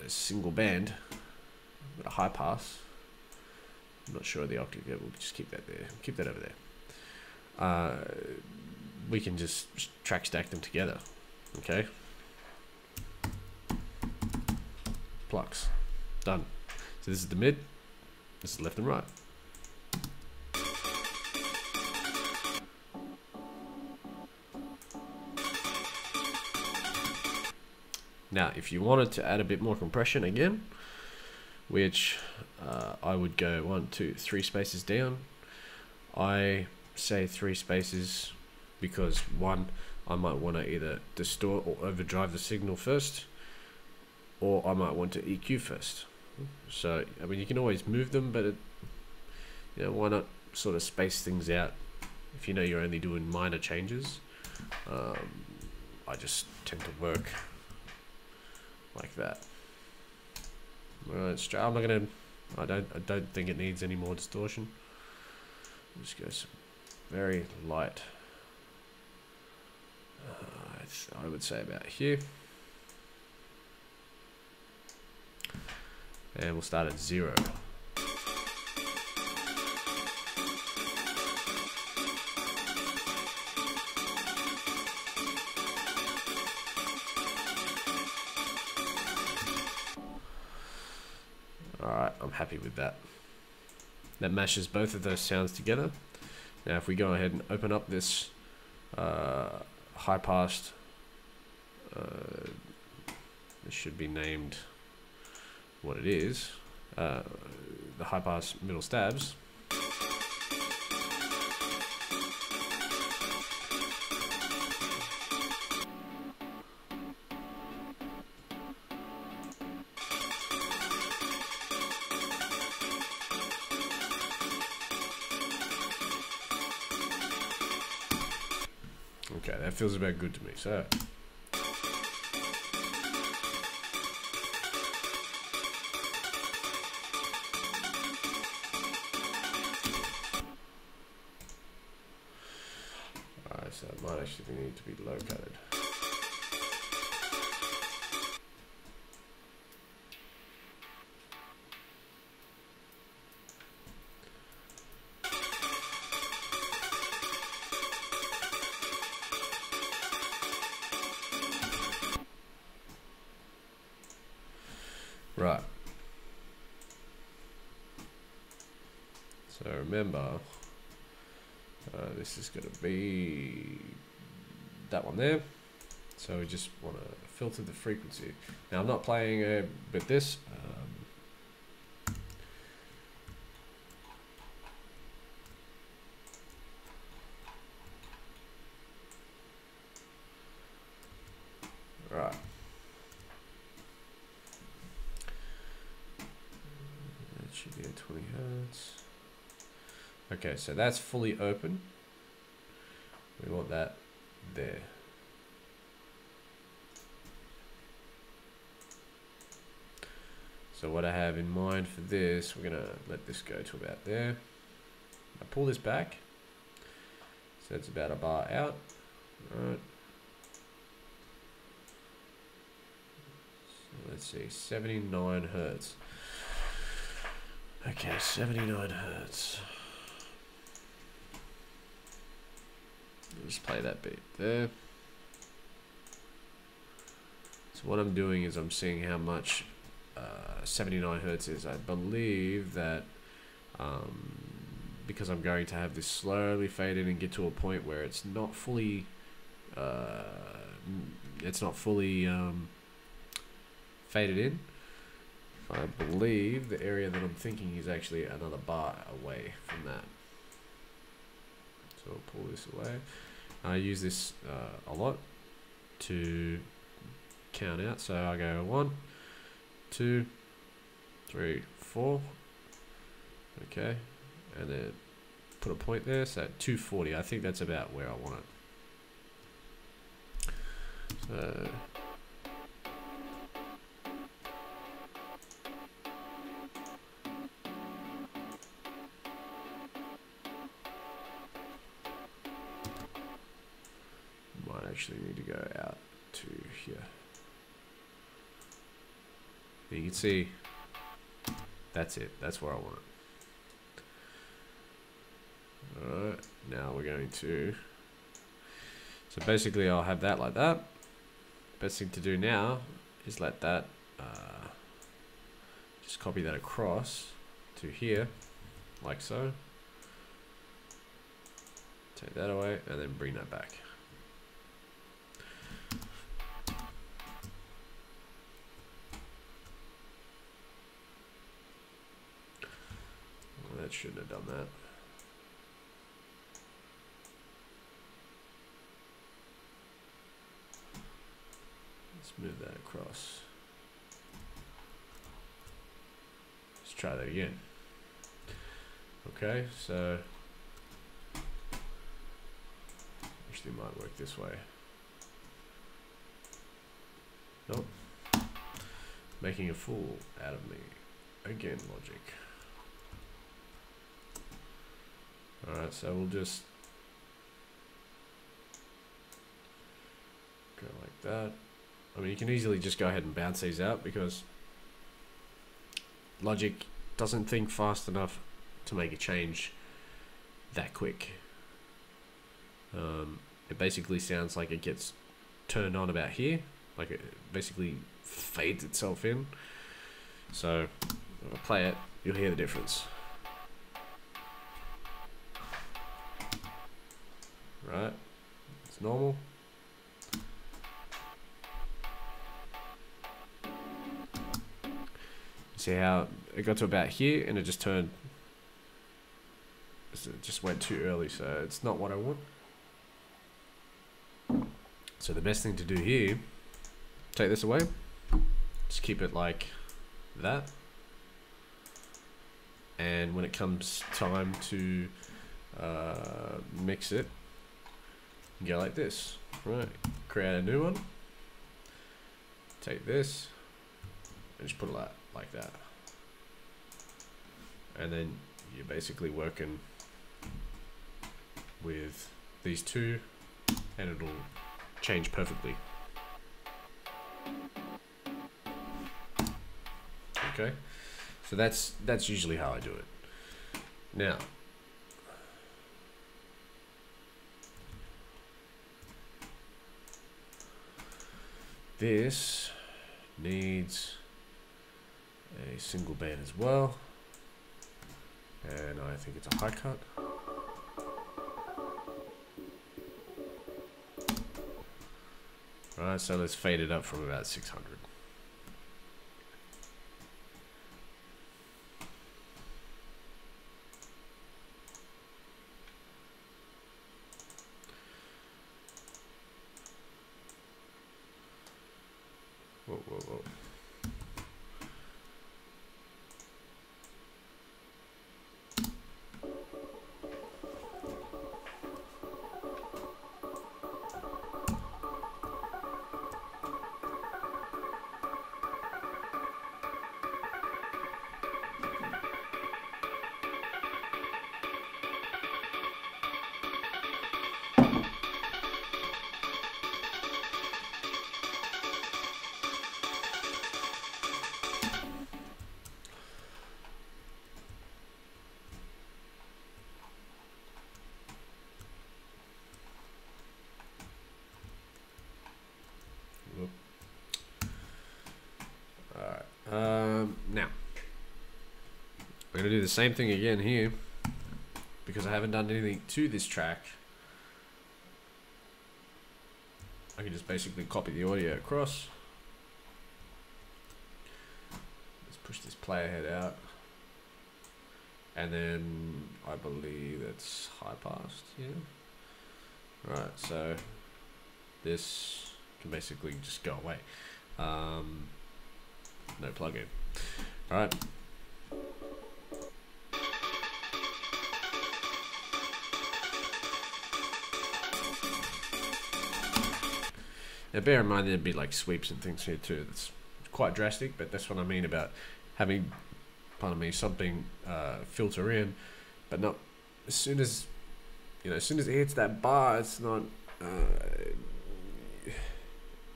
Speaker 1: single band with a high pass. I'm not sure of the octave yet, we'll just keep that there, keep that over there. We can just track stack them together. Okay, Plucks, done. So this is the mid, this is left and right. Now if you wanted to add a bit more compression again, which I would go 1, 2, 3 spaces down. I say 3 spaces because one, I might want to either distort or overdrive the signal first, or I might want to EQ first. So I mean, you can always move them, but you know, why not sort of space things out if you know you're only doing minor changes. I just tend to work like that. Right, I'm not gonna. I don't think it needs any more distortion. Just go some very light. I would say about here, and we'll start at 0. Alright, I'm happy with that. That mashes both of those sounds together. Now if we go ahead and open up this high passed, this should be named what it is, the high pass middle stabs. Okay, that feels about good to me. So so it might actually need to be low cutted. Right. So remember, this is going to be that one there. So we just want to filter the frequency. Now I'm not playing with this. Right. That should be at 20 hertz. Okay, so that's fully open. We want that there. So what I have in mind for this, we're gonna let this go to about there. I pull this back, so it's about a bar out. Alright. So let's see, 79 hertz. Okay, 79 hertz. Let's play that beat there. So what I'm doing is I'm seeing how much 79 hertz is. I believe that because I'm going to have this slowly fade in and get to a point where it's not fully faded in. I believe the area that I'm thinking is actually another bar away from that. So I'll pull this away. I use this a lot to count out. So I go 1, 2, 3, 4. Okay, and then put a point there. So at 240, I think that's about where I want it. So actually need to go out to here. You can see that's it. That's where I want it. Alright, now we're going to, so basically I'll have that like that. Best thing to do now is let that just copy that across to here like so. Take that away and then bring that back. That shouldn't have done that. Let's move that across. Let's try that again. Okay, so actually might work this way. Nope. Making a fool out of me. Again, logic. Alright, so we'll just go like that. I mean, you can easily just go ahead and bounce these out because Logic doesn't think fast enough to make a change that quick. It basically sounds like it gets turned on about here, like it basically fades itself in. So when I play it, you'll hear the difference. Right, it's normal. See how it got to about here and it just turned, it just went too early, so it's not what I want. So the best thing to do here, take this away, just keep it like that, and when it comes time to mix it, go like this, right? Create a new one, take this, and just put it like that. And then you're basically working with these two and it'll change perfectly. Okay, so that's usually how I do it. Now, this needs a single band as well, and I think it's a high cut. Right, so let's fade it up from about 600. Whoa, whoa, whoa. Now, we're going to do the same thing again here, because I haven't done anything to this track. I can just basically copy the audio across. Let's push this player head out. And then I believe it's high passed, yeah. Right, so this can basically just go away. No plugin. All right. Now bear in mind there'd be like sweeps and things here too. That's quite drastic, but that's what I mean about having, pardon me, something filter in, but not as soon as, you know, as soon as it hits that bar, it's not.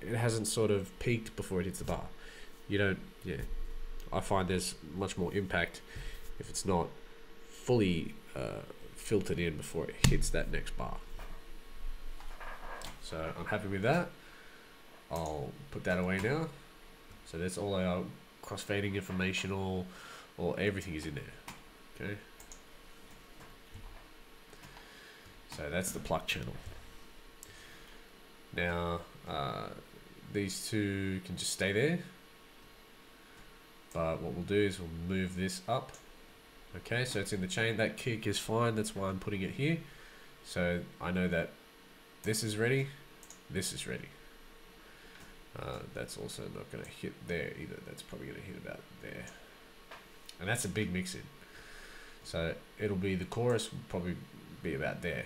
Speaker 1: It hasn't sort of peaked before it hits the bar. You don't, yeah. I find there's much more impact if it's not fully filtered in before it hits that next bar. So I'm happy with that. I'll put that away now. So that's all our crossfading information, all everything is in there. Okay. So that's the pluck channel. Now these two can just stay there. But what we'll do is we'll move this up. Okay, so it's in the chain. That kick is fine. That's why I'm putting it here. So I know that this is ready. This is ready. That's also not going to hit there either. That's probably going to hit about there. And that's a big mix in. So it'll be, the chorus will probably be about there.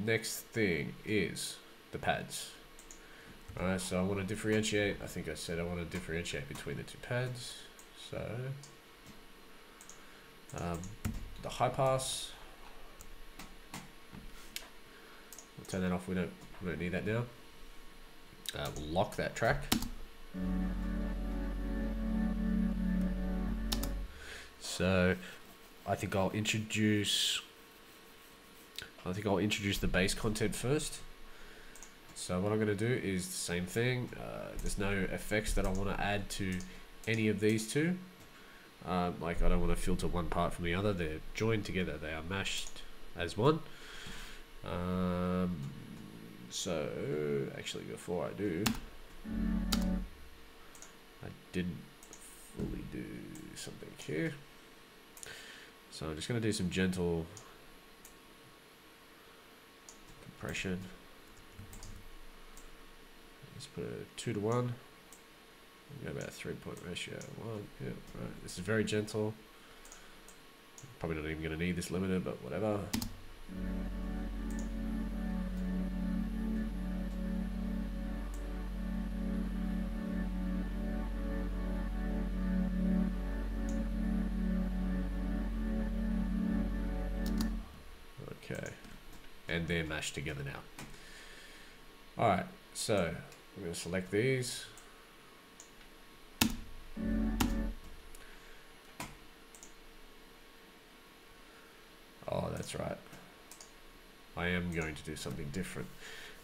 Speaker 1: Next thing is the pads. Alright, so I want to differentiate. I think I said I want to differentiate between the two pads. So the high pass, we'll turn that off. We don't need that now. We'll lock that track. So I think I'll introduce the bass content first. So what I'm going to do is the same thing. There's no effects that I want to add to any of these two. Like I don't want to filter one part from the other. They're joined together. They are mashed as one. So actually, before I do, I didn't fully do something here. So I'm just going to do some gentle compression. Let's put a 2 to 1. Go about a 3-point ratio. 1. Yeah, right. This is very gentle. Probably not even going to need this limiter, but whatever. Okay. and they're mashed together now. Alright, so we're going to select these. Oh, that's right. I am going to do something different.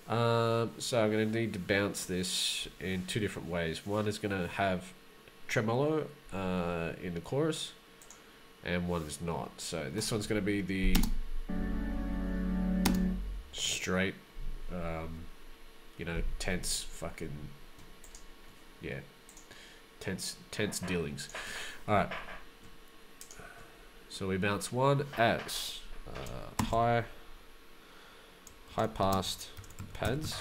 Speaker 1: So I'm going to need to bounce this in two different ways. One is going to have tremolo in the chorus, and one is not. So this one's going to be the straight, you know, tense fucking, yeah, tense dealings. Alright. So we bounce one as high passed pads.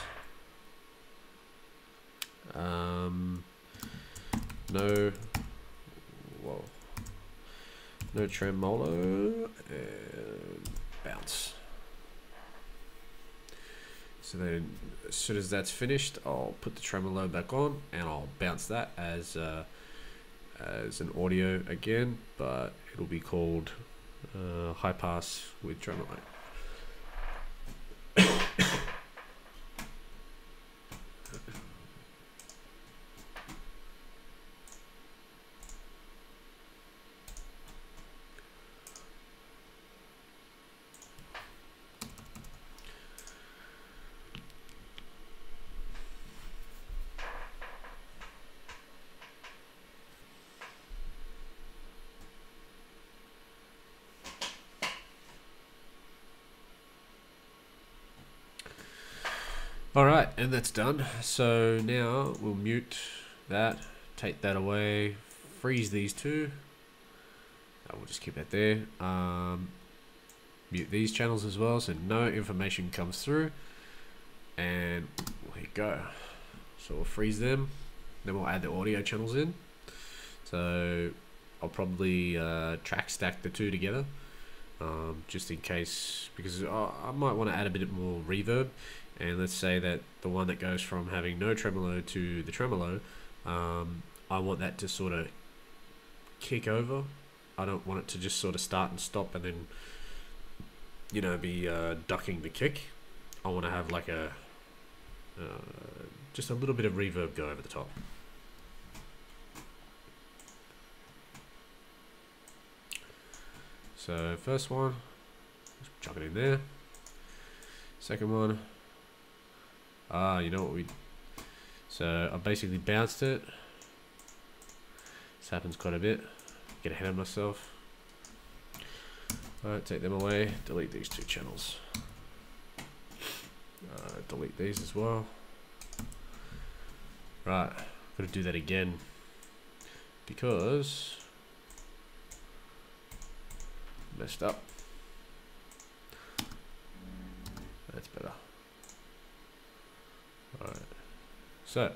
Speaker 1: No tremolo, and bounce. So then as soon as that's finished, I'll put the tremolo back on and I'll bounce that as an audio again, but it'll be called high pass with tremolo. Alright, and that's done. So now we'll mute that, take that away, freeze these two. We'll just keep that there. Mute these channels as well, so no information comes through. And there you go. So we'll freeze them, then we'll add the audio channels in. So I'll probably track stack the two together, just in case, because I might want to add a bit more reverb. And let's say that the one that goes from having no tremolo to the tremolo, I want that to sort of kick over. I don't want it to just sort of start and stop and then, you know, be ducking the kick. I want to have like a just a little bit of reverb go over the top. So first one, just chuck it in there. Second one. You know what so I basically bounced it. This happens quite a bit. Get ahead of myself. Alright, take them away. Delete these two channels. Delete these as well. Right, gotta do that again because messed up. That's better. Alright, so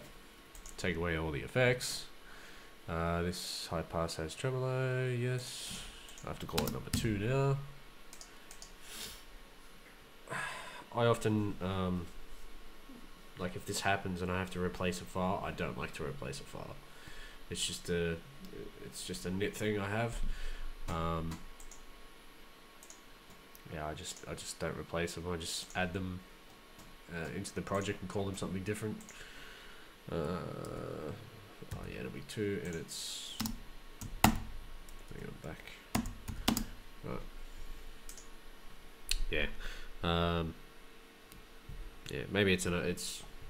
Speaker 1: take away all the effects. This high pass has tremolo, yes. I have to call it number 2 now. I often, like if this happens and I have to replace a file, I don't like to replace a file. It's just a nit thing I have. Yeah, I just don't replace them. I just add them into the project and call them something different. Oh yeah, it'll be 2 and it's bring it back. Right. Yeah. Yeah, maybe it's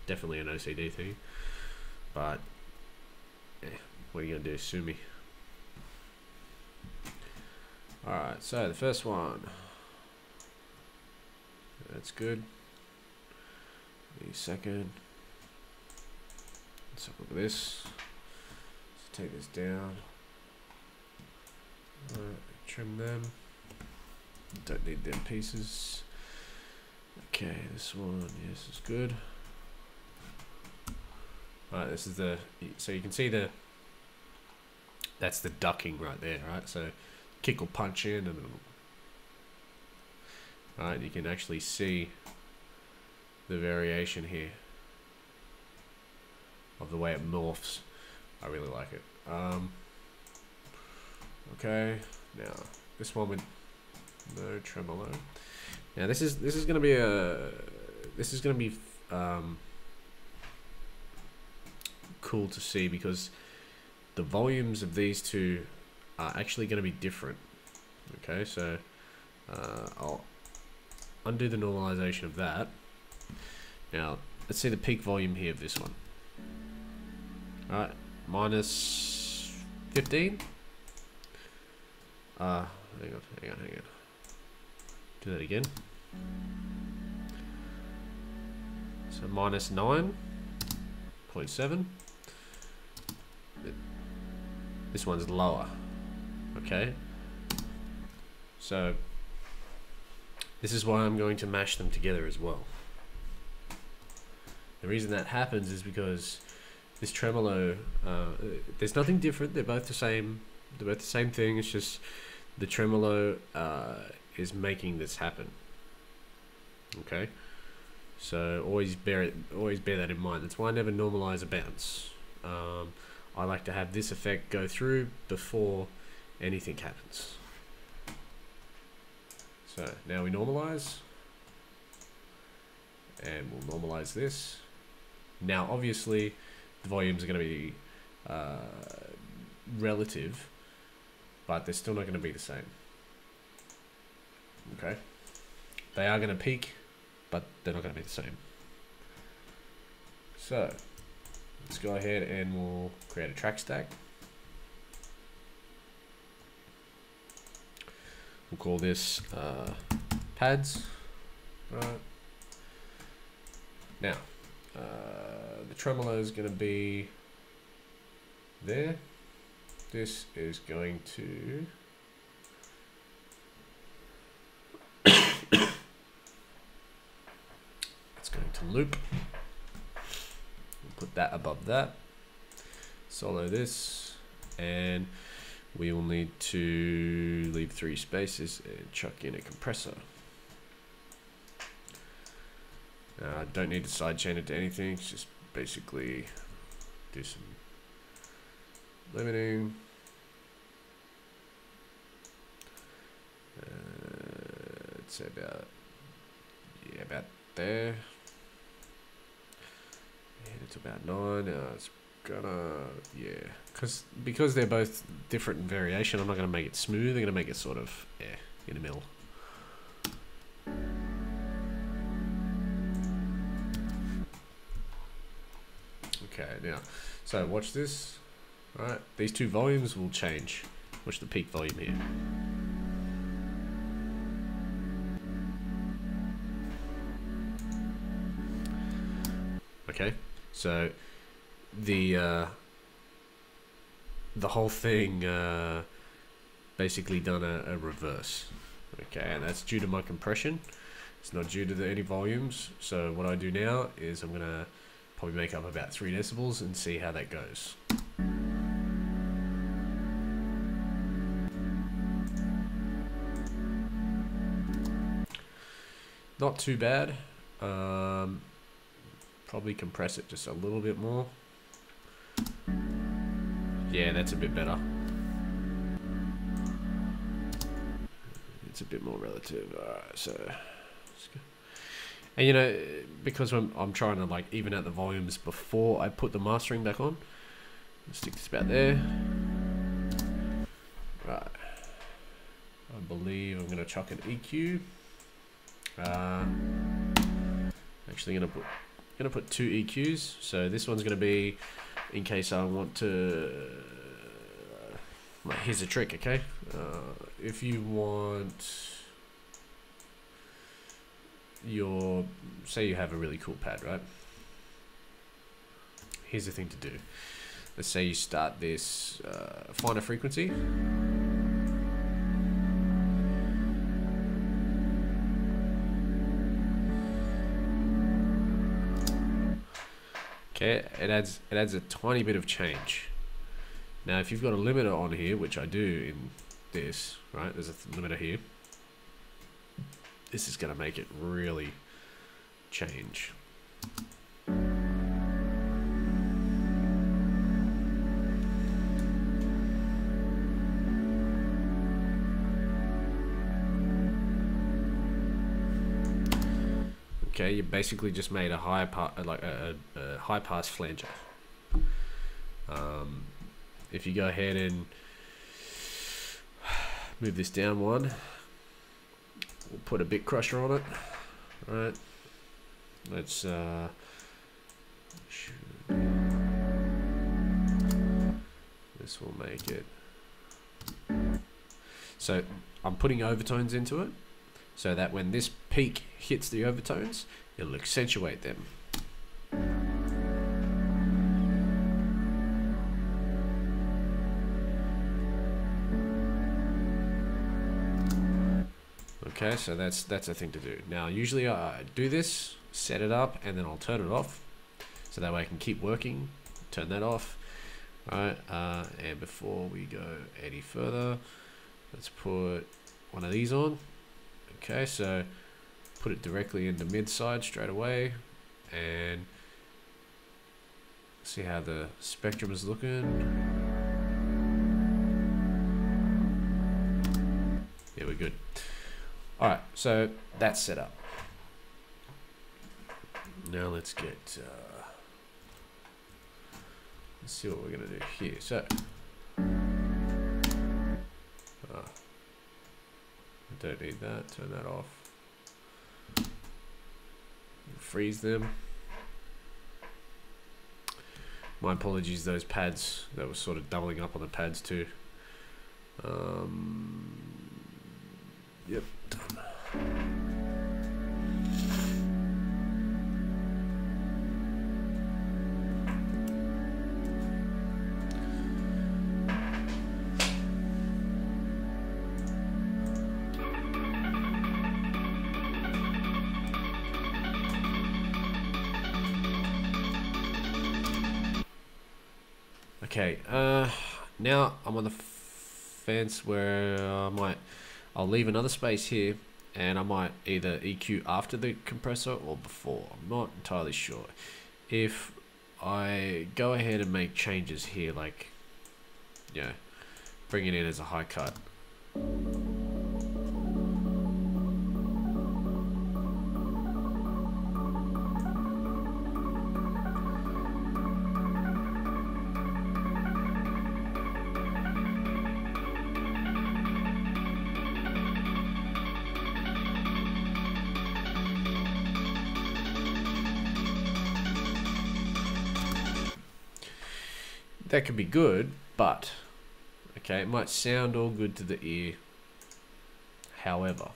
Speaker 1: definitely an OCD thing, but yeah, what are you gonna do? Sue me. Alright, so the first one. That's good. The second. Let's have a look at this. Let's take this down. Alright, trim them. Don't need them pieces. Okay, this one, yes, is good. Alright, this is the, so you can see that's the ducking right there, right? So kick will punch in and it'll, right, you can actually see the variation here of the way it morphs. I really like it. Okay, now this one with no tremolo. Now this is going to be cool to see, because the volumes of these two are actually going to be different. Okay, so I'll undo the normalization of that. Now let's see the peak volume here of this one. Alright, minus 15. Hang on. Do that again. So minus 9.7. This one's lower. Okay. So this is why I'm going to mash them together as well. The reason that happens is because this tremolo, there's nothing different. They're both the same. They're both the same thing. It's just the tremolo is making this happen. Okay. So always bear that in mind. That's why I never normalize a bounce. I like to have this effect go through before anything happens. So now we normalize, and we'll normalize this. Now obviously the volumes are going to be relative, but they're still not going to be the same. Okay, they are going to peak, but they're not going to be the same. So let's go ahead and we'll create a track stack. We'll call this pads. Right. Now, the tremolo is going to be there. This is going to it's going to loop. We'll put that above that. Solo this, and we will need to leave 3 spaces and chuck in a compressor. Don't need to sidechain it to anything, it's just basically do some limiting. Let's say about there. And it's about 9. It's gonna, because they're both different in variation, I'm not gonna make it smooth. I'm gonna make it sort of in the middle. Okay, now, so watch this. All right, these two volumes will change. Watch the peak volume here. Okay, so the whole thing basically done a reverse. Okay, and that's due to my compression. It's not due to any volumes. So what I do now is I'm gonna probably make up about 3 decibels and see how that goes. Not too bad. Probably compress it just a little bit more. Yeah, that's a bit better. It's a bit more relative. Alright, so let's go. And you know, because I'm trying to like even out the volumes before I put the mastering back on. Let's stick this about there. Right. I believe I'm gonna chuck an EQ. Actually gonna put 2 EQs. So this one's gonna be in case I want to. Here's a trick, okay? If you want say you have a really cool pad, right? Here's the thing to do. Let's say you start this finer frequency. Okay, it adds a tiny bit of change. Now, if you've got a limiter on here, which I do in this, right? There's a limiter here. This is going to make it really change. Okay, you basically just made a high high pass flanger. If you go ahead and move this down one, we'll put a bit crusher on it. Right. Let's this will make it. So I'm putting overtones into it, so that when this peak hits the overtones, it'll accentuate them. Okay, so that's a thing to do. Now, usually I do this, set it up, and then I'll turn it off, so that way I can keep working. Turn that off. Alright, and before we go any further, let's put one of these on. Okay, so put it directly in the mid side straight away, and see how the spectrum is looking. Yeah, we're good. Alright, so that's set up. Now let's get let's see what we're gonna do here. So I don't need that, turn that off. Freeze them. My apologies, those pads, that was sort of doubling up on the pads too. Yep, done. Okay, now I'm on the fence where I'll leave another space here, and I might either EQ after the compressor or before. I'm not entirely sure. If I go ahead and make changes here, like, yeah, bring it in as a high cut. That could be good, but okay, it might sound all good to the ear. However,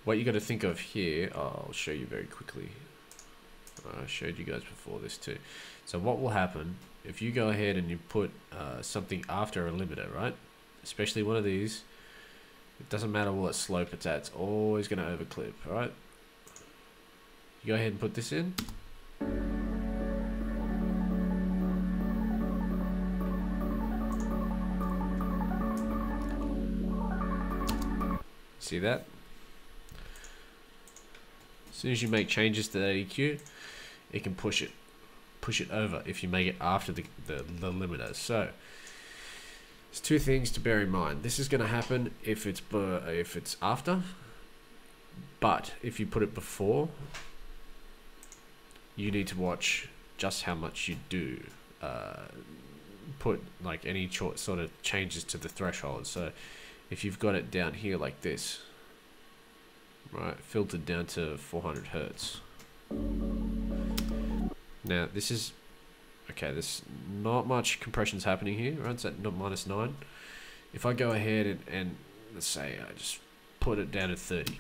Speaker 1: what you got to think of here, I'll show you very quickly. I showed you guys before this too. So what will happen if you go ahead and you put something after a limiter, right? Especially one of these. It doesn't matter what slope it's at, it's always going to overclip, right? You go ahead and put this in. See that? As soon as you make changes to that EQ, it can push it over if you make it after the limiter. So there's two things to bear in mind. This is going to happen if it's after, but if you put it before, you need to watch just how much you do put like any sort of changes to the threshold. So if you've got it down here like this, right, filtered down to 400 Hertz. Now this is, okay, there's not much compression's happening here, right? It's at -9. If I go ahead and let's say I just put it down to 30.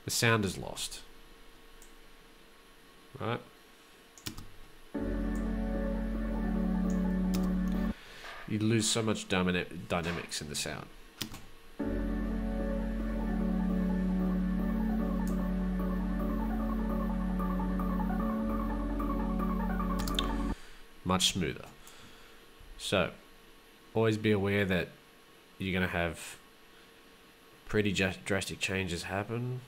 Speaker 1: The sound is lost. Right. You lose so much dynamics in the sound. Much smoother. So, always be aware that you're going to have pretty drastic changes happen.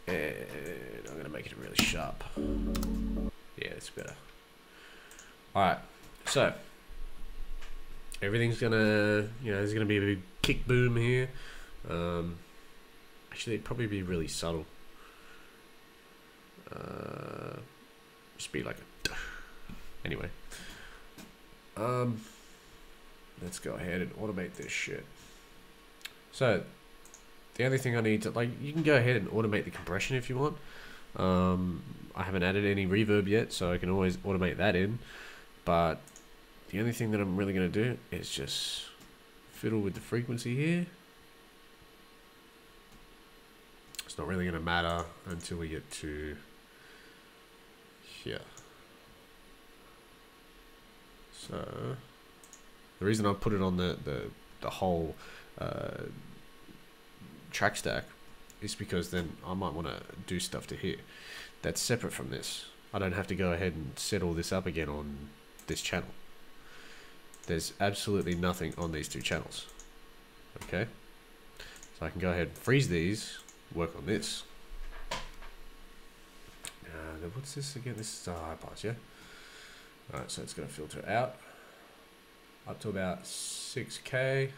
Speaker 1: And making it really sharp. Yeah, it's better. Alright, so everything's gonna, you know, there's gonna be a big kick boom here. Actually, it'd probably be really subtle. Just be like a anyway. Let's go ahead and automate this shit. So the only thing I need to, like, you can go ahead and automate the compression if you want. I haven't added any reverb yet, so I can always automate that in. But the only thing that I'm really going to do is just fiddle with the frequency here. It's not really going to matter until we get to here. So the reason I put it on the whole track stack is because then I might want to do stuff to here that's separate from this. I don't have to go ahead and set all this up again on this channel. There's absolutely nothing on these two channels. Okay, so I can go ahead and freeze these, work on this. What's this again? This is a high pass, yeah? Alright, so it's going to filter out up to about 6K.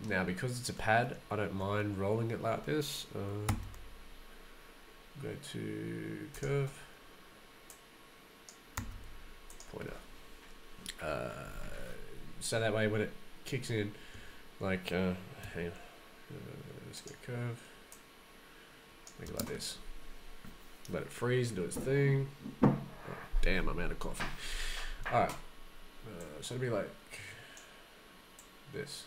Speaker 1: Now, because it's a pad, I don't mind rolling it like this. Go to curve, pointer. So that way when it kicks in, like, hang on, let's go curve, make it like this. Let it freeze, do its thing. Oh, damn, I'm out of coffee. Alright, so it'll be like this.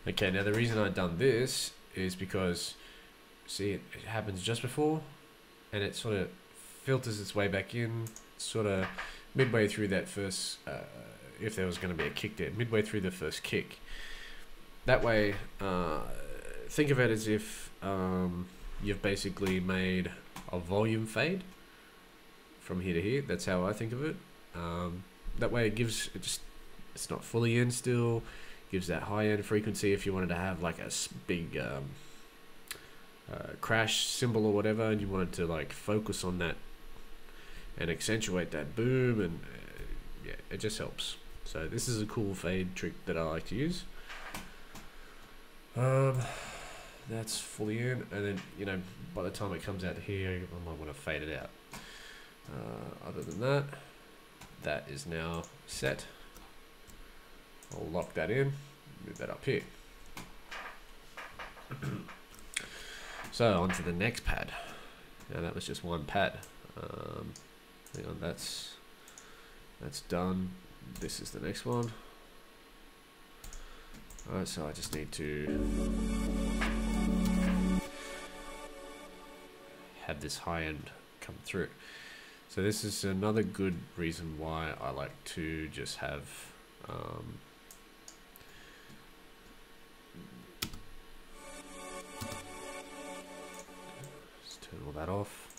Speaker 1: Okay, now the reason I've done this is because, see, it happens just before, and it sort of filters its way back in, sort of midway through that first, if there was going to be a kick there, midway through the first kick. That way, think of it as if you've basically made a volume fade from here to here. That's how I think of it. That way it gives, it's not fully in still. Gives that high end frequency if you wanted to have like a big crash cymbal or whatever, and you wanted to like focus on that and accentuate that boom, and yeah, it just helps. So this is a cool fade trick that I like to use. That's fully in, and then, you know, by the time it comes out here, I might want to fade it out. Other than that, that is now set. I'll lock that in, move that up here. So on to the next pad. Now that was just one pad. Hang on, that's done. This is the next one. Alright, so I just need to have this high end come through. So this is another good reason why I like to just have turn all that off.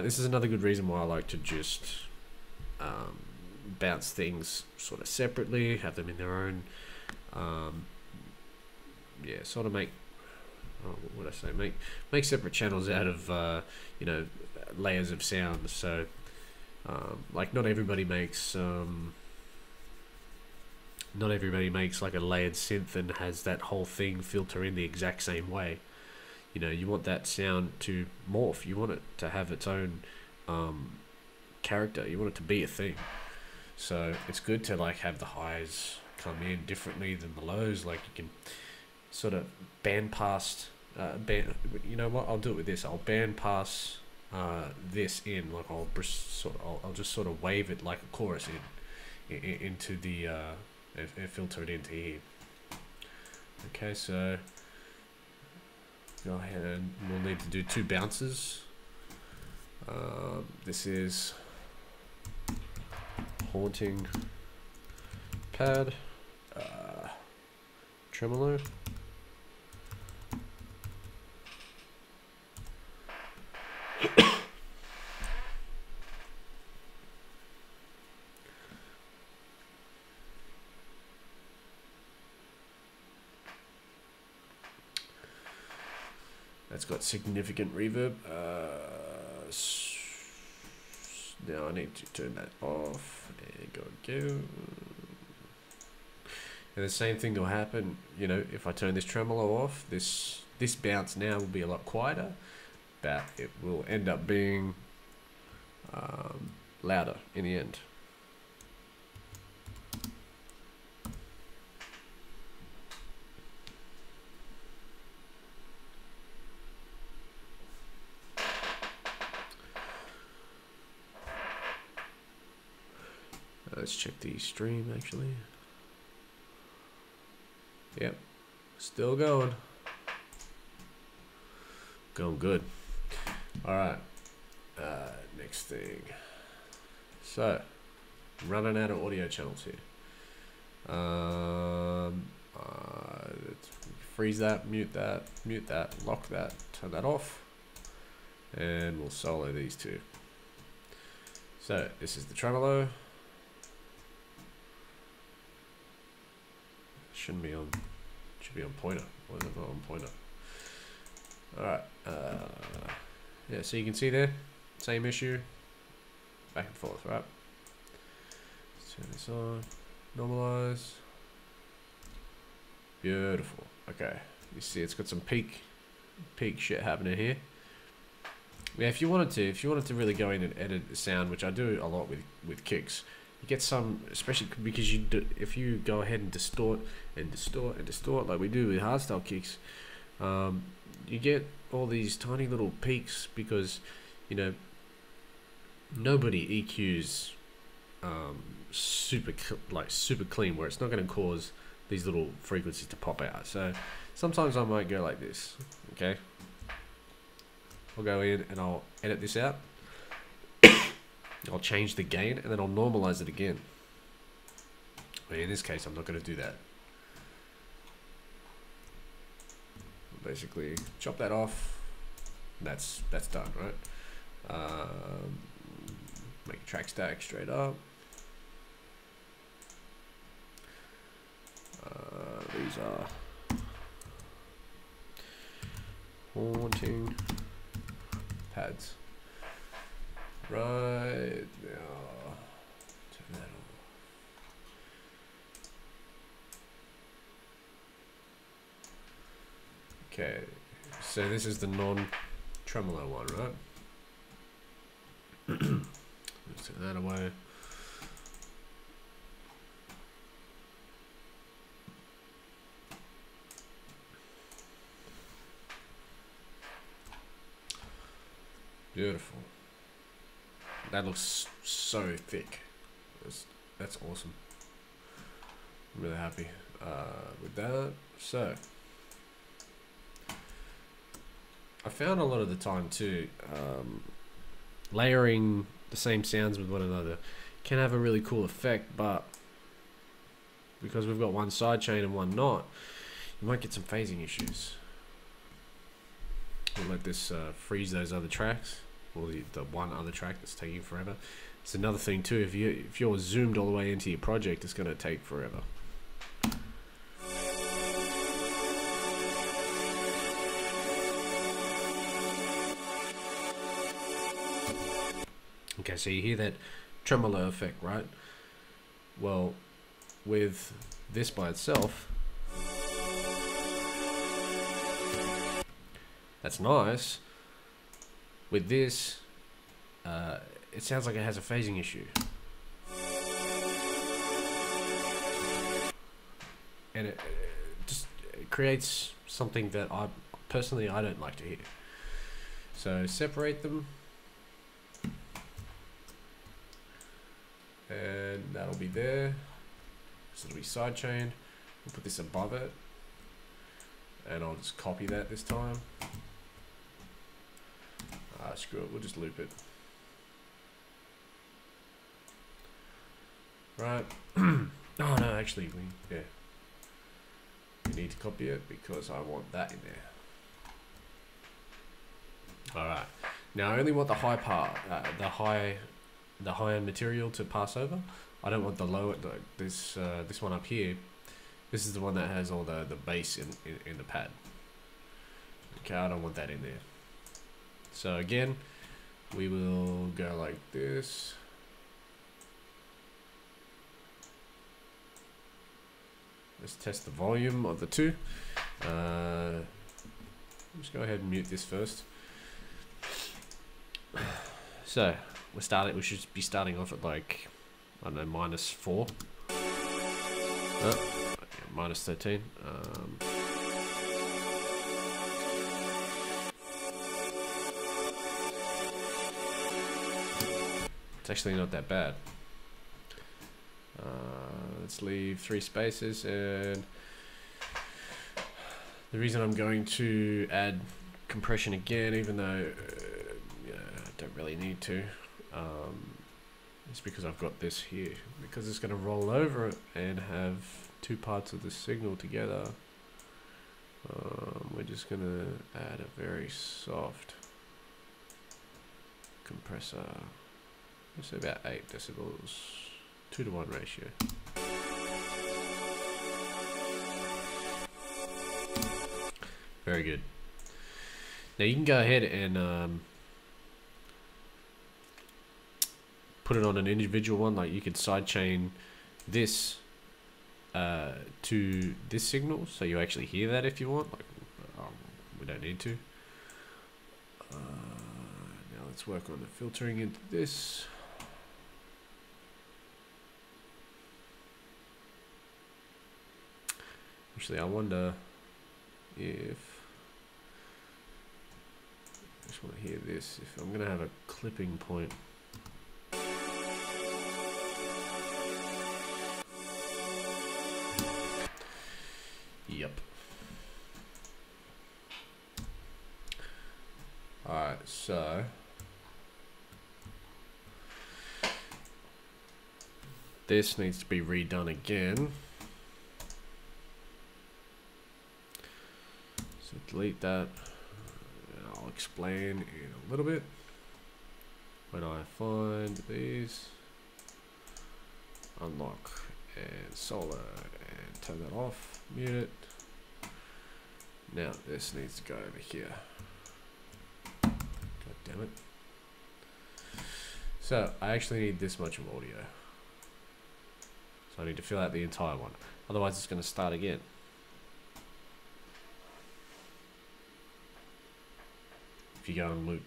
Speaker 1: This is another good reason why I like to just bounce things sort of separately, have them in their own, yeah, sort of make, what would I say, make separate channels out of, you know, layers of sound. So, like, not everybody makes like a layered synth and has that whole thing filter in the exact same way. You know, you want that sound to morph. You want it to have its own character. You want it to be a thing. So it's good to like have the highs come in differently than the lows. Like you can sort of bandpass. You know what? I'll do it with this. I'll bandpass this in, like I'll just sort of wave it like a chorus into the and filter it into here. Okay, so go ahead and we'll need to do 2 bounces. This is haunting pad, tremolo. That's got significant reverb. Now I need to turn that off and go again. And the same thing will happen, you know, if I turn this tremolo off, this bounce now will be a lot quieter, but it will end up being louder in the end. Let's check the stream actually. Yep, still going. Going good. Alright, next thing. So, running out of audio channels here. Let's freeze that, mute that, lock that, turn that off. And we'll solo these 2. So, this is the tremolo. Should be on pointer. Why is it not on pointer? Alright, yeah, so you can see there, same issue, back and forth, right? Let's turn this on, normalize. Beautiful. Okay, you see it's got some peak shit happening here. Yeah, if you wanted to really go in and edit the sound, which I do a lot with kicks, you get some, especially because if you go ahead and distort like we do with hardstyle kicks, you get all these tiny little peaks because, you know, nobody EQs super clean where it's not going to cause these little frequencies to pop out. So sometimes I might go like this. Okay, I'll go in and I'll edit this out. I'll change the gain and then I'll normalize it again. But in this case, I'm not going to do that. Basically, chop that off. That's done, right? Make a track stack straight up. These are haunting pads. Right now, turn that on. Okay, so this is the non-tremolo one, right? Let's take that away. Beautiful. That looks so thick. That's awesome. I'm really happy with that. So, I found a lot of the time too, layering the same sounds with one another can have a really cool effect, but because we've got one sidechain and one not, you might get some phasing issues. We'll let this freeze those other tracks. Or the one other track that's taking forever. It's another thing too, if you're zoomed all the way into your project, it's going to take forever. Okay, so you hear that tremolo effect, right? Well, with this by itself, that's nice. With this, it sounds like it has a phasing issue. And it creates something that I don't like to hear. So separate them, and that'll be there. So it'll be sidechained. We'll put this above it, and I'll just copy that this time. Screw it, we'll just loop it. Right. Oh no, actually, we need to copy it because I want that in there. All right. Now I only want the high part, the high end material to pass over. I don't want the low, this one up here. This is the one that has all the bass in the pad. Okay, I don't want that in there. So again, we will go like this. Let's test the volume of the two. Just go ahead and mute this first. So we should be starting off at like, I don't know, -4. -13. It's actually not that bad. Let's leave 3 spaces, and the reason I'm going to add compression again, even though I don't really need to, is because I've got this here, because it's going to roll over and have 2 parts of the signal together. We're just going to add a very soft compressor. Let's say about 8 decibels, 2-to-1 ratio. Very good. Now you can go ahead and put it on an individual one. Like you could sidechain this to this signal, so you actually hear that if you want. Like, we don't need to. Now let's work on the filtering into this. Actually, I wonder if I just want to hear this. If I'm going to have a clipping point. Yep. Alright, so this needs to be redone again. So delete that. I'll explain in a little bit. When I find these, unlock and solo and turn that off, mute it. Now this needs to go over here. God damn it. So I actually need this much of audio. So I need to fill out the entire one. Otherwise it's going to start again. If you go and loop,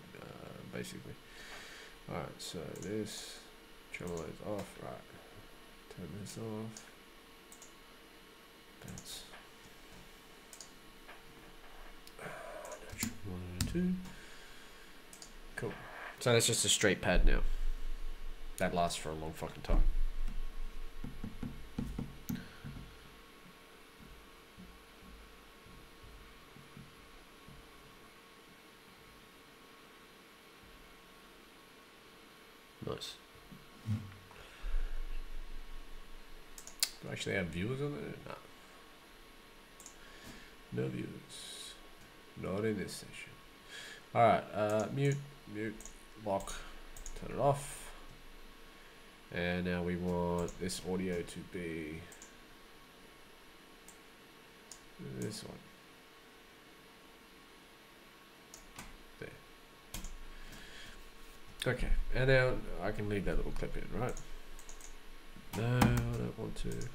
Speaker 1: basically. Alright, so this tremolo is off, right. Turn this off. That's 102. Cool. So that's just a straight pad now. That lasts for a long fucking time. Nice. Do I actually have viewers on there? No. No viewers. Not in this session. Alright, mute, lock, turn it off. And now we want this audio to be this one. Okay, and now I can leave that little clip in, right? No, I don't want to.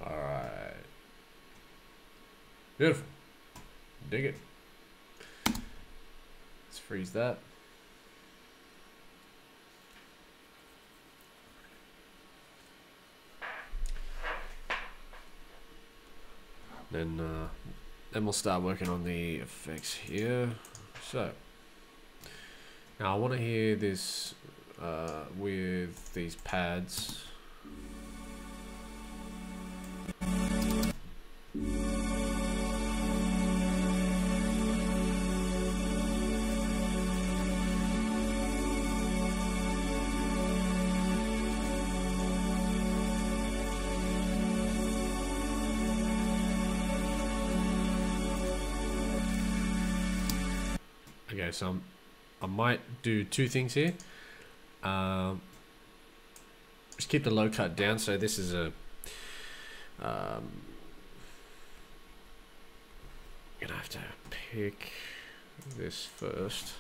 Speaker 1: Alright. Beautiful. Dig it. Let's freeze that. Then we'll start working on the effects here. So now I want to hear this with these pads. Okay, so I might do two things here. Just keep the low cut down. So this is a I'm gonna have to pick this first.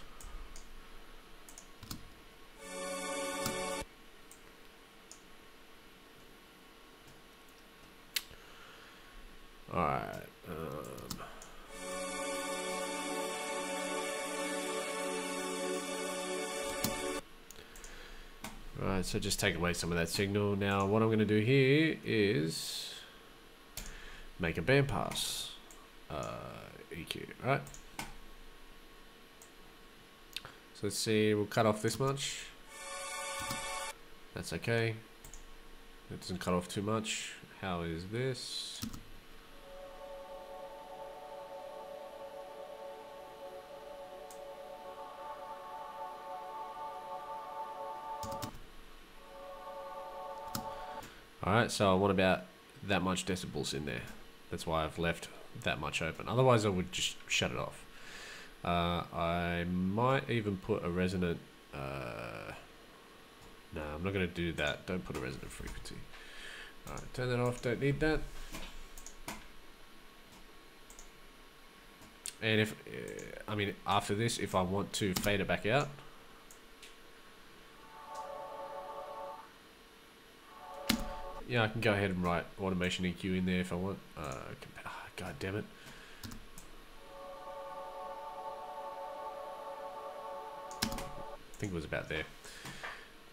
Speaker 1: All right. Right, so just take away some of that signal. Now what I'm going to do here is make a bandpass EQ, right? So let's see, we'll cut off this much. That's okay. It doesn't cut off too much. How is this? Alright, so I want about that much decibels in there. That's why I've left that much open. Otherwise I would just shut it off. I might even put a resonant... no, I'm not going to do that. Don't put a resonant frequency. Alright, turn that off. Don't need that. And if... I mean, after this, if I want to fade it back out... Yeah, I can go ahead and write automation EQ in there if I want. God damn it. I think it was about there.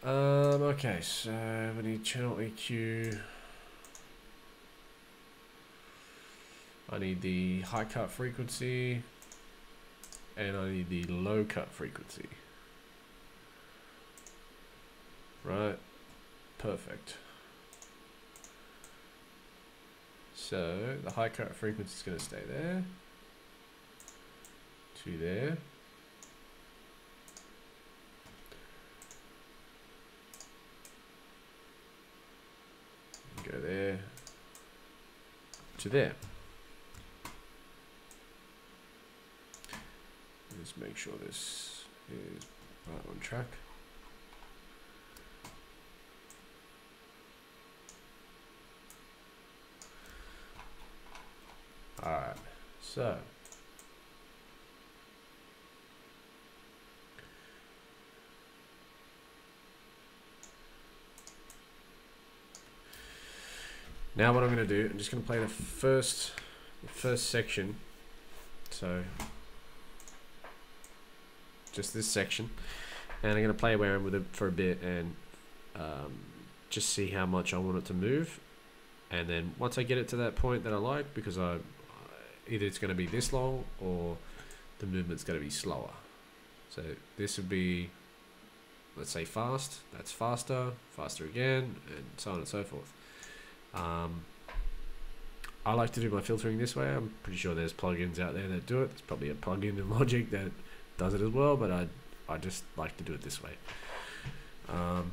Speaker 1: Okay, so we need channel EQ. I need the high cut frequency. And I need the low cut frequency. Right. Perfect. So the high cut frequency is going to stay there, to there, go there, to there. Just make sure this is right on track. Alright, so now what I'm going to do, I'm just going to play the first section, so just this section, and I'm going to play around with it for a bit and just see how much I want it to move. And then once I get it to that point that I like, because either it's going to be this long or the movement's going to be slower. So this would be, let's say fast, that's faster, faster again, and so on and so forth. I like to do my filtering this way. I'm pretty sure there's plugins out there that do it. There's probably a plugin in Logic that does it as well, but I just like to do it this way. So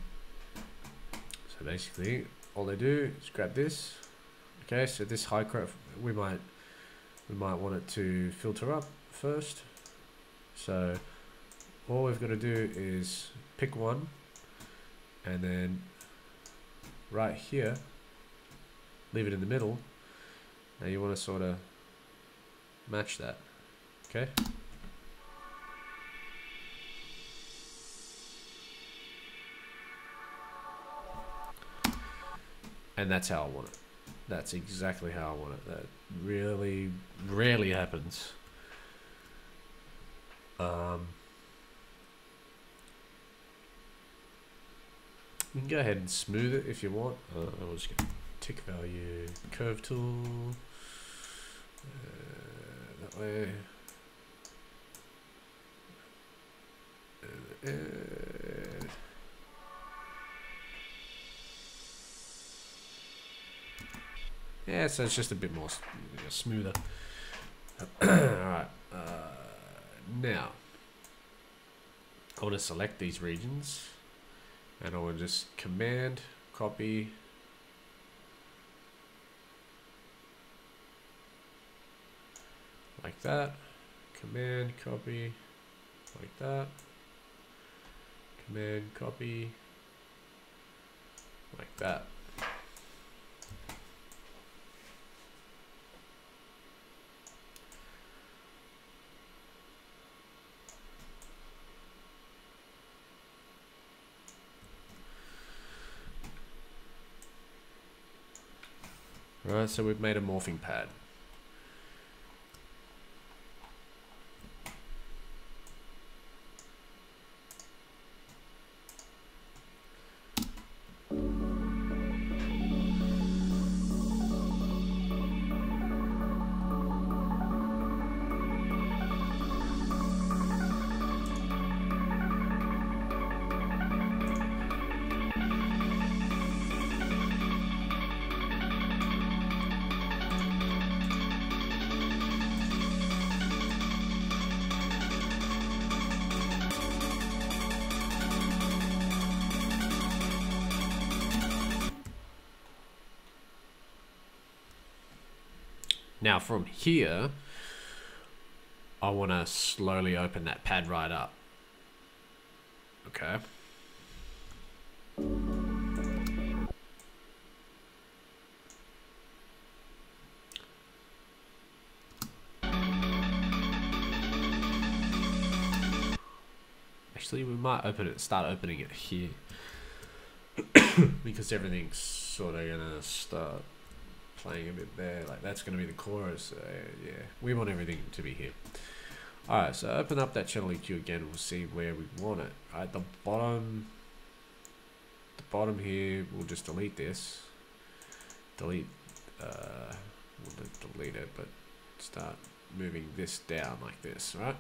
Speaker 1: basically all they do is grab this. Okay, so this high cut, we might want it to filter up first. So all we've got to do is pick one, and then right here, leave it in the middle. Now you want to sort of match that. Okay. And that's how I want it. That's exactly how I want it. That really rarely happens. You can go ahead and smooth it if you want. I'll just get tick value, curve tool, that way. Yeah, so it's just a bit more smoother. Alright, now I want to select these regions and I want to just command, copy, like that, command, copy, like that, command, copy, like that. Right, so we've made a morphing pad. Now from here, I want to slowly open that pad right up. Okay. Actually, we might start opening it here. Because everything's sort of gonna start playing a bit there, like that's going to be the chorus. Yeah, we want everything to be here. Alright, so open up that channel EQ again. We'll see where we want it. At the bottom here, we'll just delete this. Delete, we'll delete it, but start moving this down like this, right?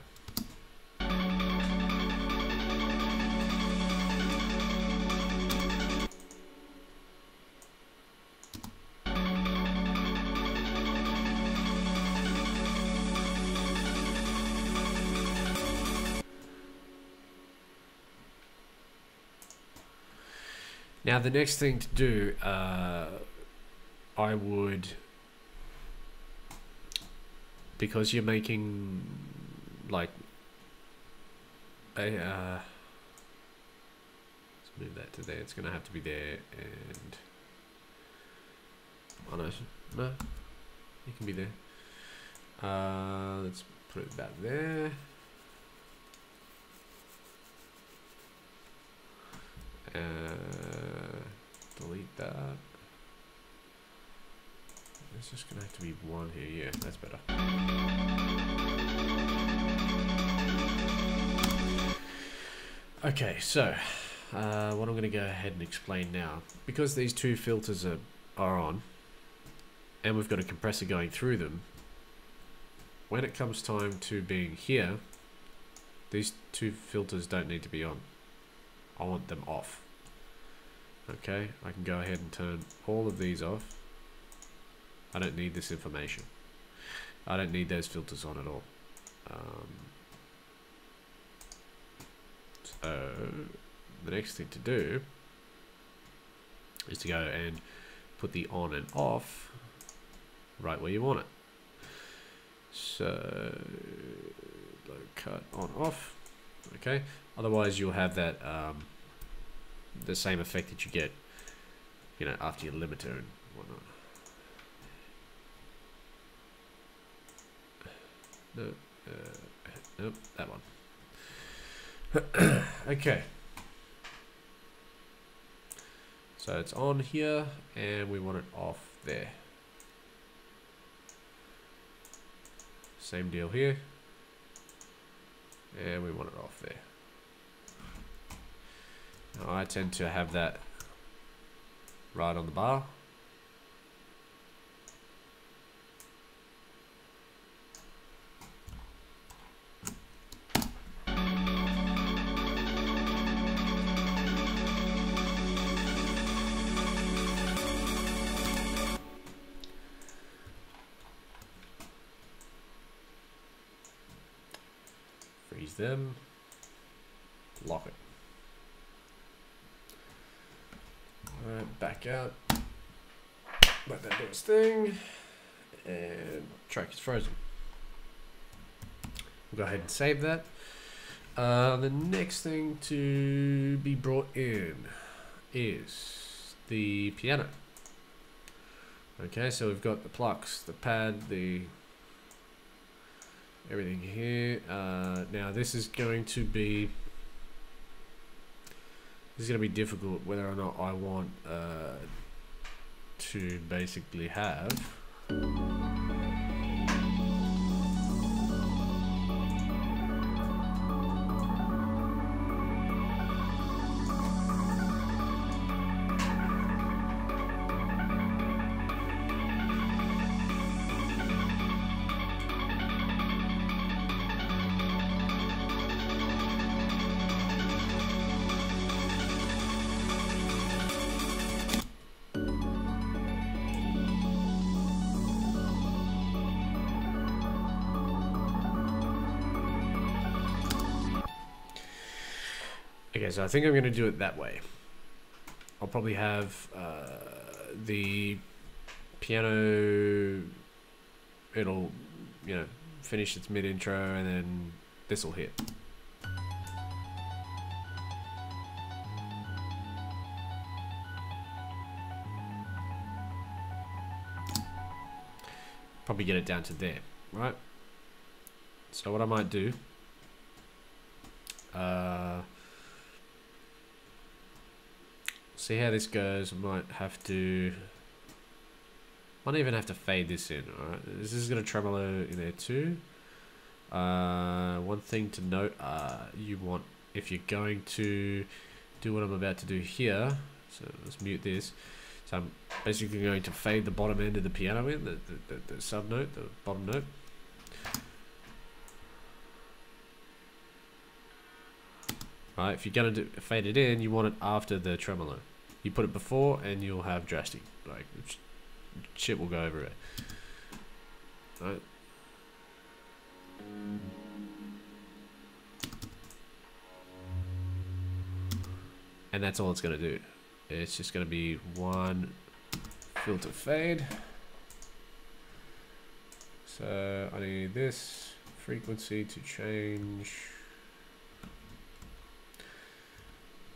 Speaker 1: Now the next thing to do, I would, because you're making like a, let's move that to there. It's gonna have to be there, and oh no, you can be there. Let's put it about there. Delete that. It's just gonna have to be one here. Yeah, that's better. Okay, so what I'm gonna go ahead and explain now, because these two filters are on, and we've got a compressor going through them. When it comes time to being here, these two filters don't need to be on. I want them off. Okay, I can go ahead and turn all of these off. I don't need this information. I don't need those filters on at all. So the next thing to do is to go and put the on and off right where you want it. So cut on off. Okay, otherwise you'll have that the same effect that you get, you know, after your limiter and whatnot. No, nope, that one. Okay, so it's on here and we want it off there. Same deal here, and we want it off there. Now, I tend to have that right on the bar. Freeze them. Lock it. Alright, back out. Let that do its thing. And track is frozen. We'll go ahead and save that. The next thing to be brought in is the piano. Okay, so we've got the plucks, the pad, the everything here. Now this is going to be difficult whether or not I want to basically have okay, so I think I'm going to do it that way. I'll probably have the piano, it'll, you know, finish its mid-intro and then this will hit. Probably get it down to there, right? So what I might do, see how this goes. I might even have to fade this in. Alright, this is going to tremolo in there too. One thing to note, you want, if you're going to do what I'm about to do here, so let's mute this. So I'm basically going to fade the bottom end of the piano in, the sub note, the bottom note. Right, if you're going to fade it in, you want it after the tremolo. You put it before and you'll have drastic, like, shit will go over it. Right. And that's all it's going to do. It's just going to be one filter fade. So I need this frequency to change.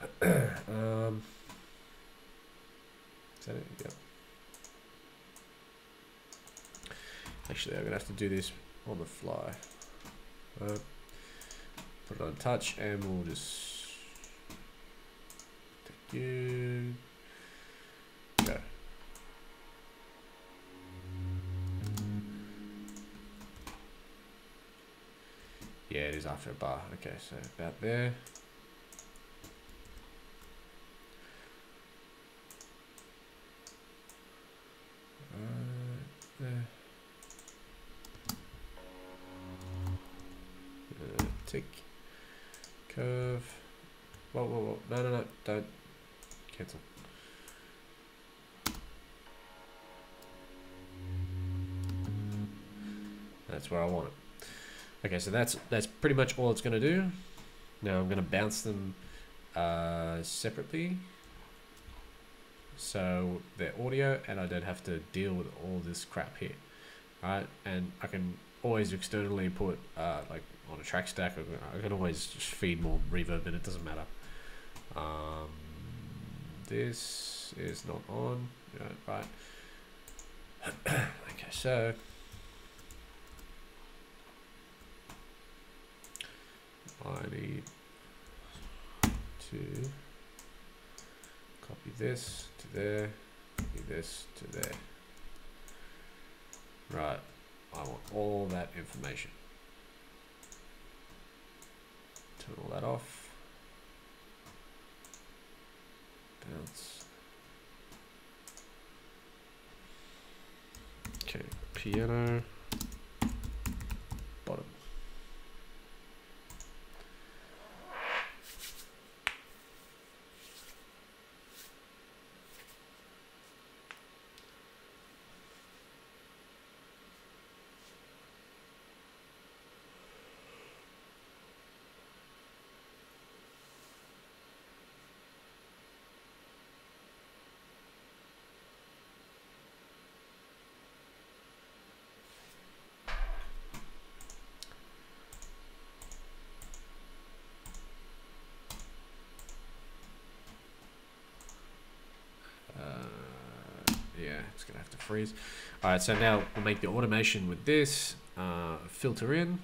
Speaker 1: Is that it? Yep. Actually, I'm gonna have to do this on the fly. Put it on touch, and we'll just take you. Go. Yeah, it is after a bar. Okay, so about there. There. Tick. Curve. Whoa, whoa, whoa. No, no, no. Don't. Cancel. That's where I want it. Okay, so that's pretty much all it's going to do. Now I'm going to bounce them separately. So they're audio and I don't have to deal with all this crap here. Alright, and I can always externally put like on a track stack, I can always just feed more reverb in, it doesn't matter. This is not on, right. Okay, so I need to copy this to there, copy this to there. Right, I want all that information. Turn all that off. Bounce. Okay, piano. Bottom. gonna have to freeze. All right, so now we'll make the automation with this, filter in,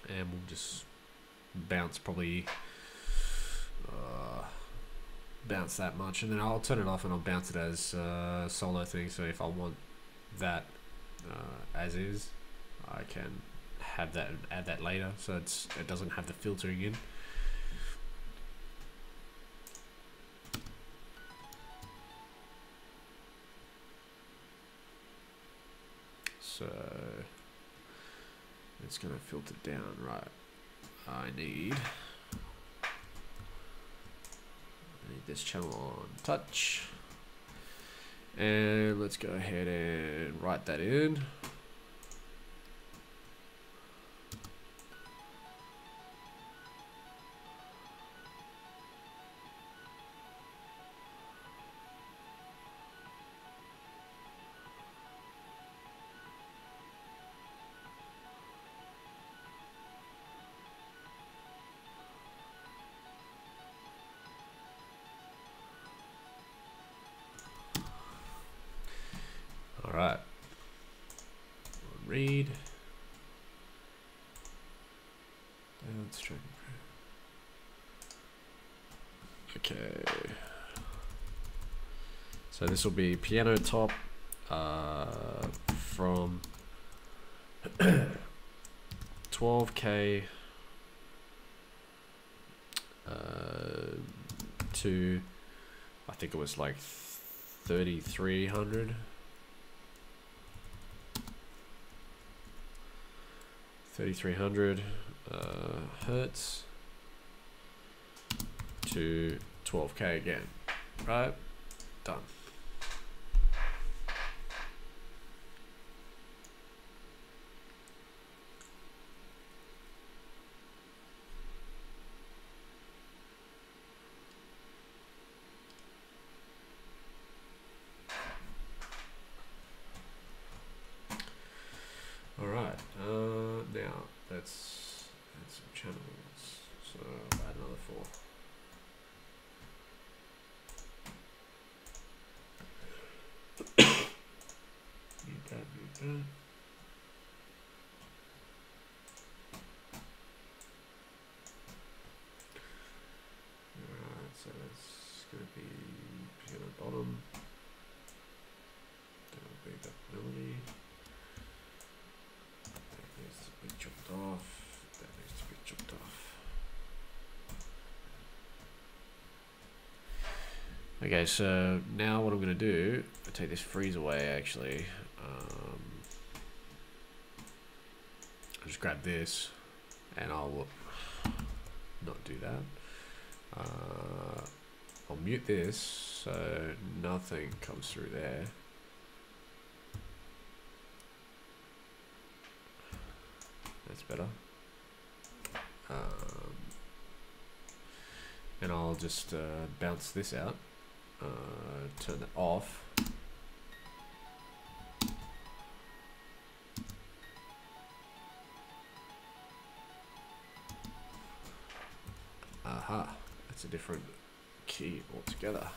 Speaker 1: and we'll just bounce probably, bounce that much, and then I'll turn it off and I'll bounce it as a solo thing. So if I want that as is, I can have that and add that later, so it doesn't have the filtering in. So it's going to filter down, right? I need this channel on touch, and let's go ahead and write that in. Alright, read, downstream. Okay, so this will be piano top from 12K to, I think it was like 3,300. 3,300 hertz to 12K again, right? Done. All right, now let's add some channels. So add another 4. Mute that. Alright, so that's going to be piano bottom. That'll be that melody. Chopped off. That needs to be chopped off. Okay, so now what I'm going to do, I'll take this freeze away actually. I'll just grab this and I'll not do that. I'll mute this so nothing comes through there. That's better. And I'll just bounce this out, turn that off. Aha, that's a different key altogether.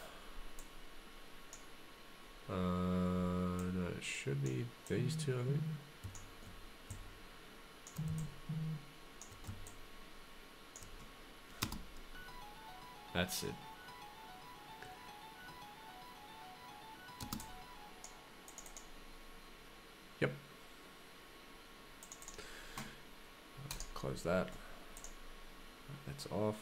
Speaker 1: No, it should be these two, I think. That's it. Yep. Close that. That's off.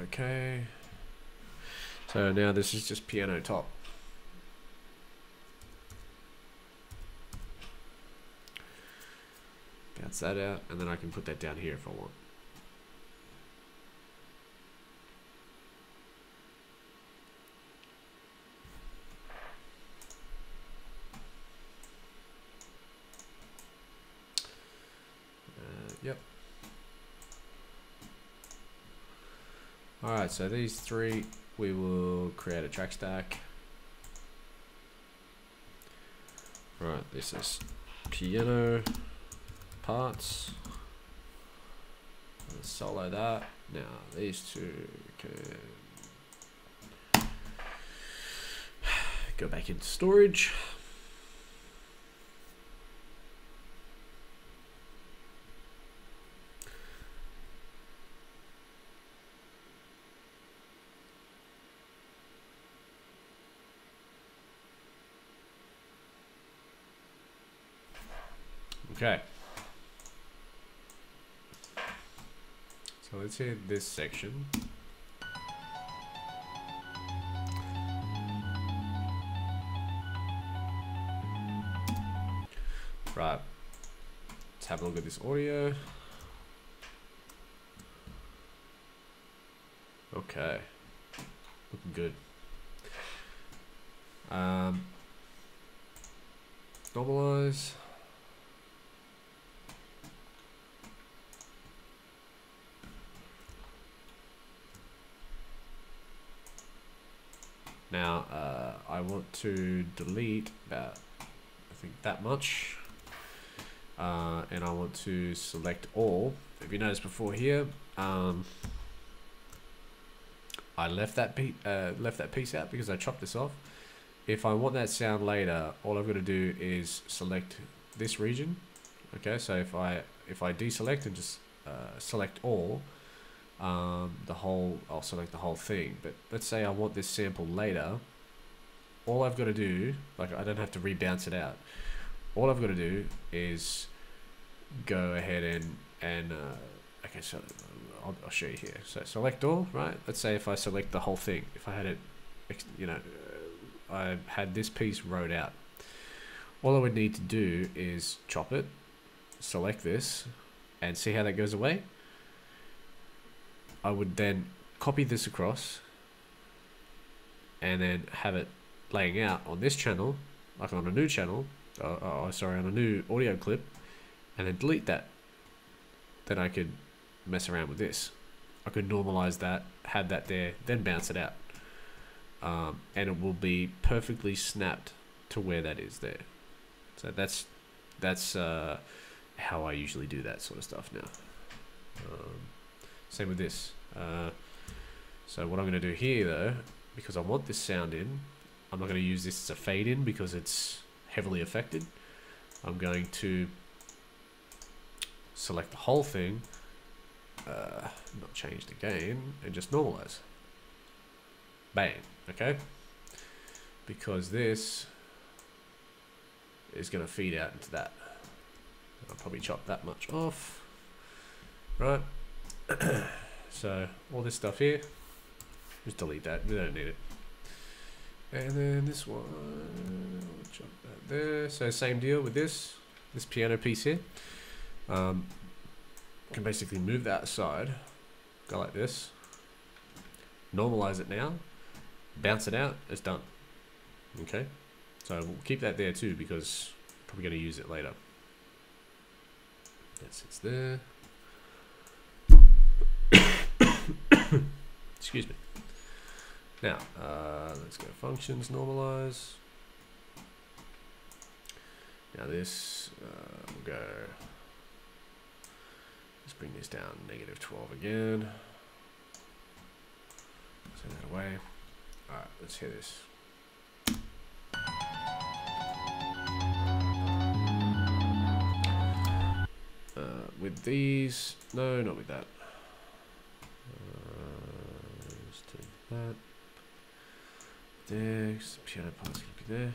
Speaker 1: Okay. So now this is just piano top. Bounce that out, and then I can put that down here if I want. Yep. Alright, so these three, we will create a track stack. Right, this is piano, parts. Let's solo that. Now these two can go back into storage. Okay. So let's hit this section. Right. Let's have a look at this audio. Okay. Looking good. Normalize. Now, I want to delete about, I think, that much. And I want to select all. If you noticed before here, I left that piece out because I chopped this off. If I want that sound later, all I've got to do is select this region. Okay, so if I deselect and just select all, I'll select the whole thing. But let's say I want this sample later. All I've got to do, like, I don't have to rebounce it out. All I've got to do is go ahead and okay, so I'll show you here. So select all, right? Let's say if I select the whole thing, if I had it, you know, I had this piece wrote out. All I would need to do is chop it, select this, and see how that goes away. I would then copy this across and then have it laying out on this channel, like on a new channel, sorry, on a new audio clip, and then delete that. Then I could mess around with this. I could normalize that, have that there, then bounce it out. And it will be perfectly snapped to where that is there. So that's how I usually do that sort of stuff now. Same with this. So what I'm going to do here though, because I want this sound in, I'm not going to use this as a fade in because it's heavily affected. I'm going to select the whole thing, not change the gain, and just normalize. Bang, okay? Because this is going to feed out into that. I'll probably chop that much off, right? So all this stuff here, just delete that, we don't need it. And then this one, I'll chop that there. So same deal with this piano piece here. Can basically move that aside, go like this, normalize it now, bounce it out, it's done. Okay, so we'll keep that there too because I'm probably going to use it later. That sits there. Excuse me. Now, let's go functions, normalize. Now this, we'll go, let's bring this down, -12 again. Send that away. Alright, let's hear this. With these, no, not with that. Let's take that. There, the piano part's gonna be there.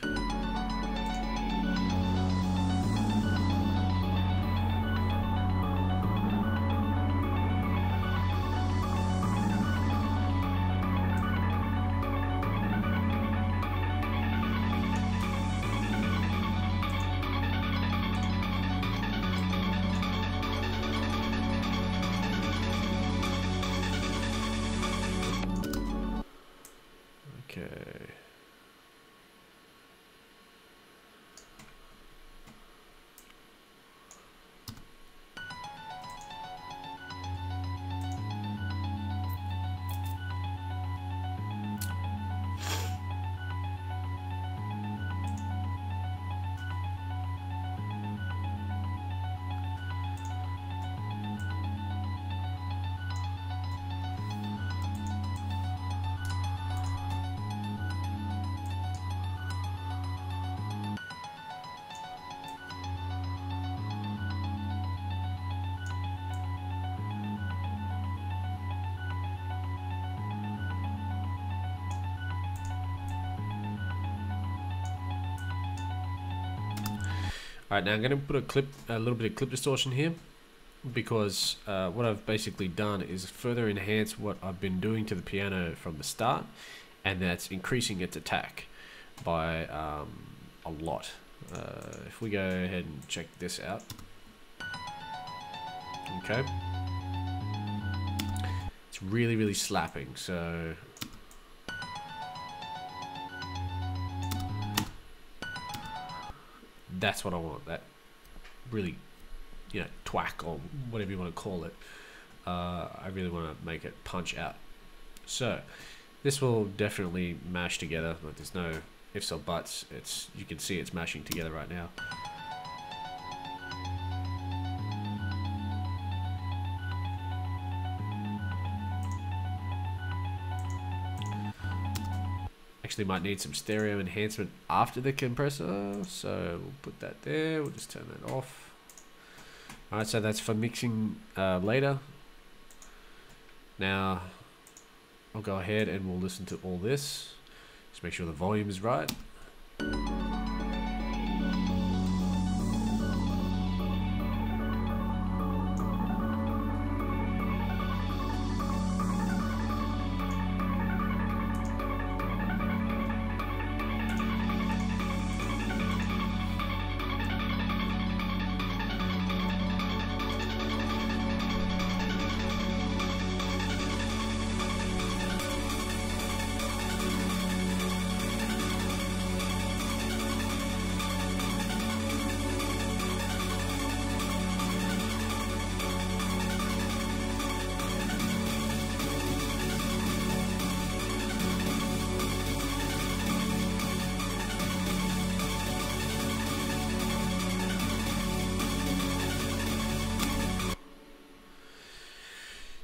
Speaker 1: Alright, now I'm going to put a little bit of clip distortion here, because what I've basically done is further enhance what I've been doing to the piano from the start, and that's increasing its attack by a lot. If we go ahead and check this out, okay, it's really slapping. So that's what I want. That really, you know, twack or whatever you want to call it. I really want to make it punch out. So this will definitely mash together. Like, there's no ifs or buts. You can see it's mashing together right now. Actually might need some stereo enhancement after the compressor, so we'll put that there. We'll just turn that off. Alright, so that's for mixing later. Now I'll go ahead and we'll listen to all this. Just make sure the volume is right.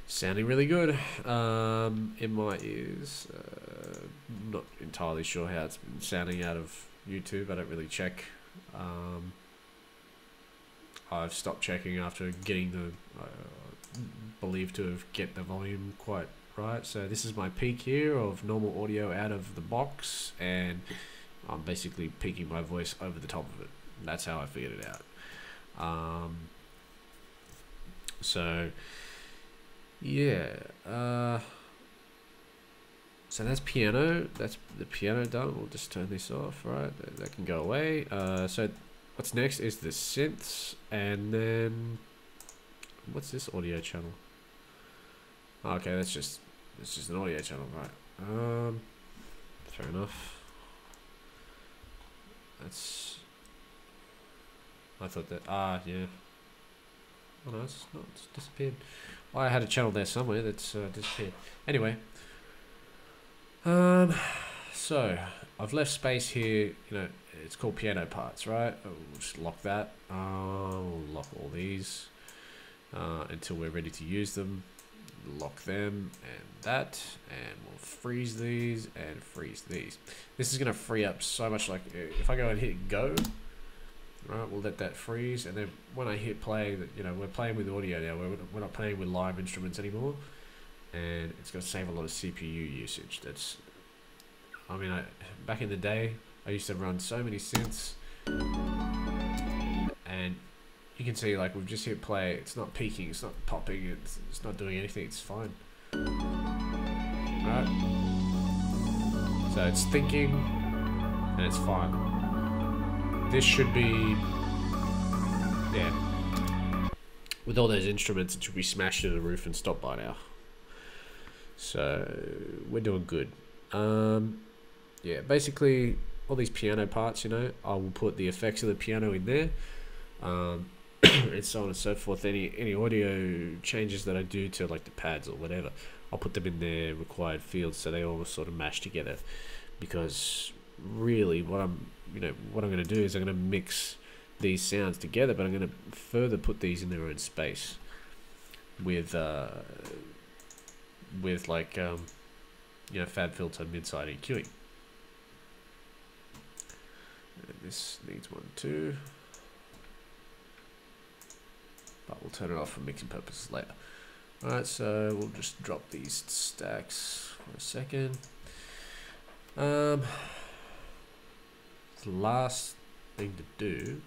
Speaker 1: Sounding really good in my ears. Not entirely sure how it's been sounding out of YouTube. I don't really check. I've stopped checking after getting the believed to have get the volume quite right. So this is my peak here of normal audio out of the box, and I'm basically peaking my voice over the top of it. That's how I figured it out. So yeah, so that's piano. That's the piano done. We'll just turn this off, right? That can go away. So what's next is the synths, and then what's this audio channel? Okay, that's just an audio channel, right? Fair enough. That's. I thought that. Yeah. Oh no, it's not. It's disappeared. Well, I had a channel there somewhere that's disappeared. Anyway, so I've left space here. You know, it's called piano parts, right? We'll just lock that. We'll lock all these until we're ready to use them. Lock them and that, and we'll freeze these and freeze these. This is gonna free up so much. Like if I go and hit go. Right, we'll let that freeze, and then when I hit play, you know, we're playing with audio now. We're not playing with live instruments anymore, and it's going to save a lot of CPU usage. That's, I mean, back in the day, I used to run so many synths, and you can see like we've just hit play. It's not peaking, it's not popping, it's not doing anything. It's fine. All right, so it's thinking, and it's fine. This should be, yeah, with all those instruments, it should be smashed to the roof and stopped by now. So we're doing good. Yeah, basically all these piano parts, you know, I will put the effects of the piano in there, and so on and so forth. Any audio changes that I do to like the pads or whatever, I'll put them in their required fields so they all sort of mash together. Because really, what I'm going to do is I'm going to mix these sounds together, but I'm going to further put these in their own space with like you know, fab filter, mid-side EQing. And this needs one too, but we'll turn it off for mixing purposes later. Alright, so we'll just drop these stacks for a second. The last thing to do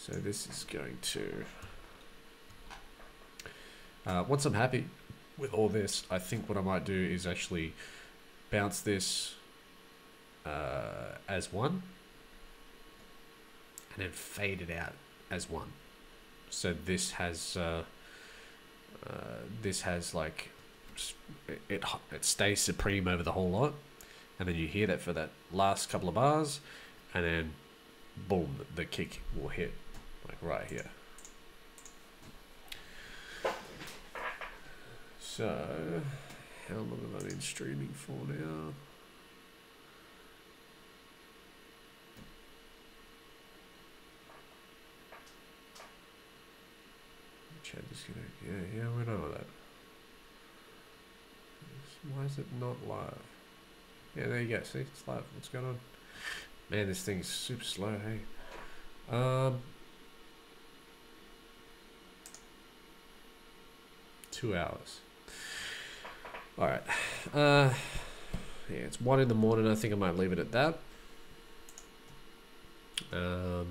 Speaker 1: So this is going to, once I'm happy with all this, I think what I might do is actually bounce this as one, and then fade it out as one. So this has like, it stays supreme over the whole lot, and then you hear that for that last couple of bars, and then boom, the kick will hit like right here. So how long have I been streaming for now? Chat disconnect. Yeah, we know that. Why is it not live? Yeah, there you go. See, it's live. What's going on? Man, this thing's super slow. Hey. 2 hours. All right. Yeah, it's 1 in the morning. I think I might leave it at that. I'll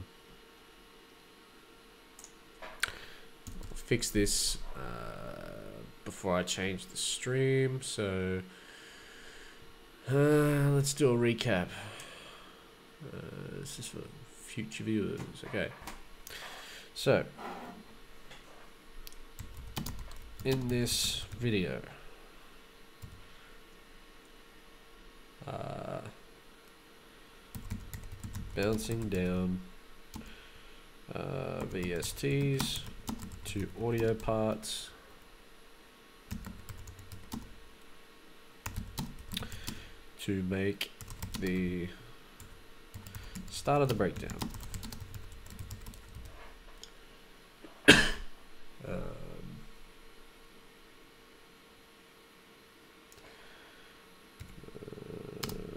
Speaker 1: fix this before I change the stream. So let's do a recap. This is for future viewers. Okay. So in this video, bouncing down VSTs to audio parts, to make the start of the breakdown.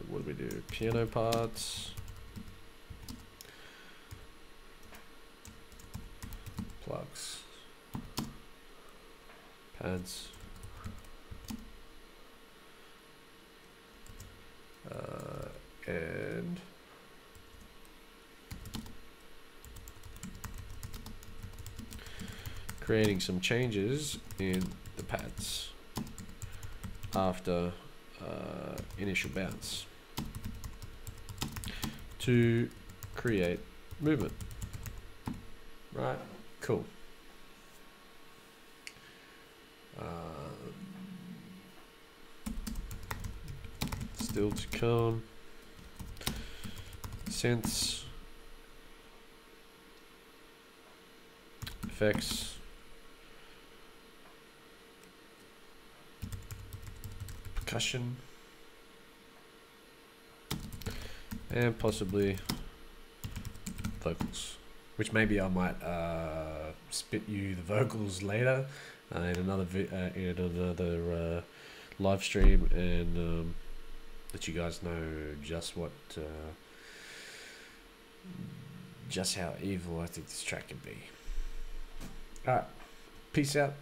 Speaker 1: What do we do? Piano parts, plucks, pads, and creating some changes in the pads after initial bounce to create movement. Right, cool. Still to come, synths, effects, percussion, and possibly vocals, which maybe I might spit you the vocals later in another live stream, and let you guys know just what just how evil I think this track can be. All right, peace out.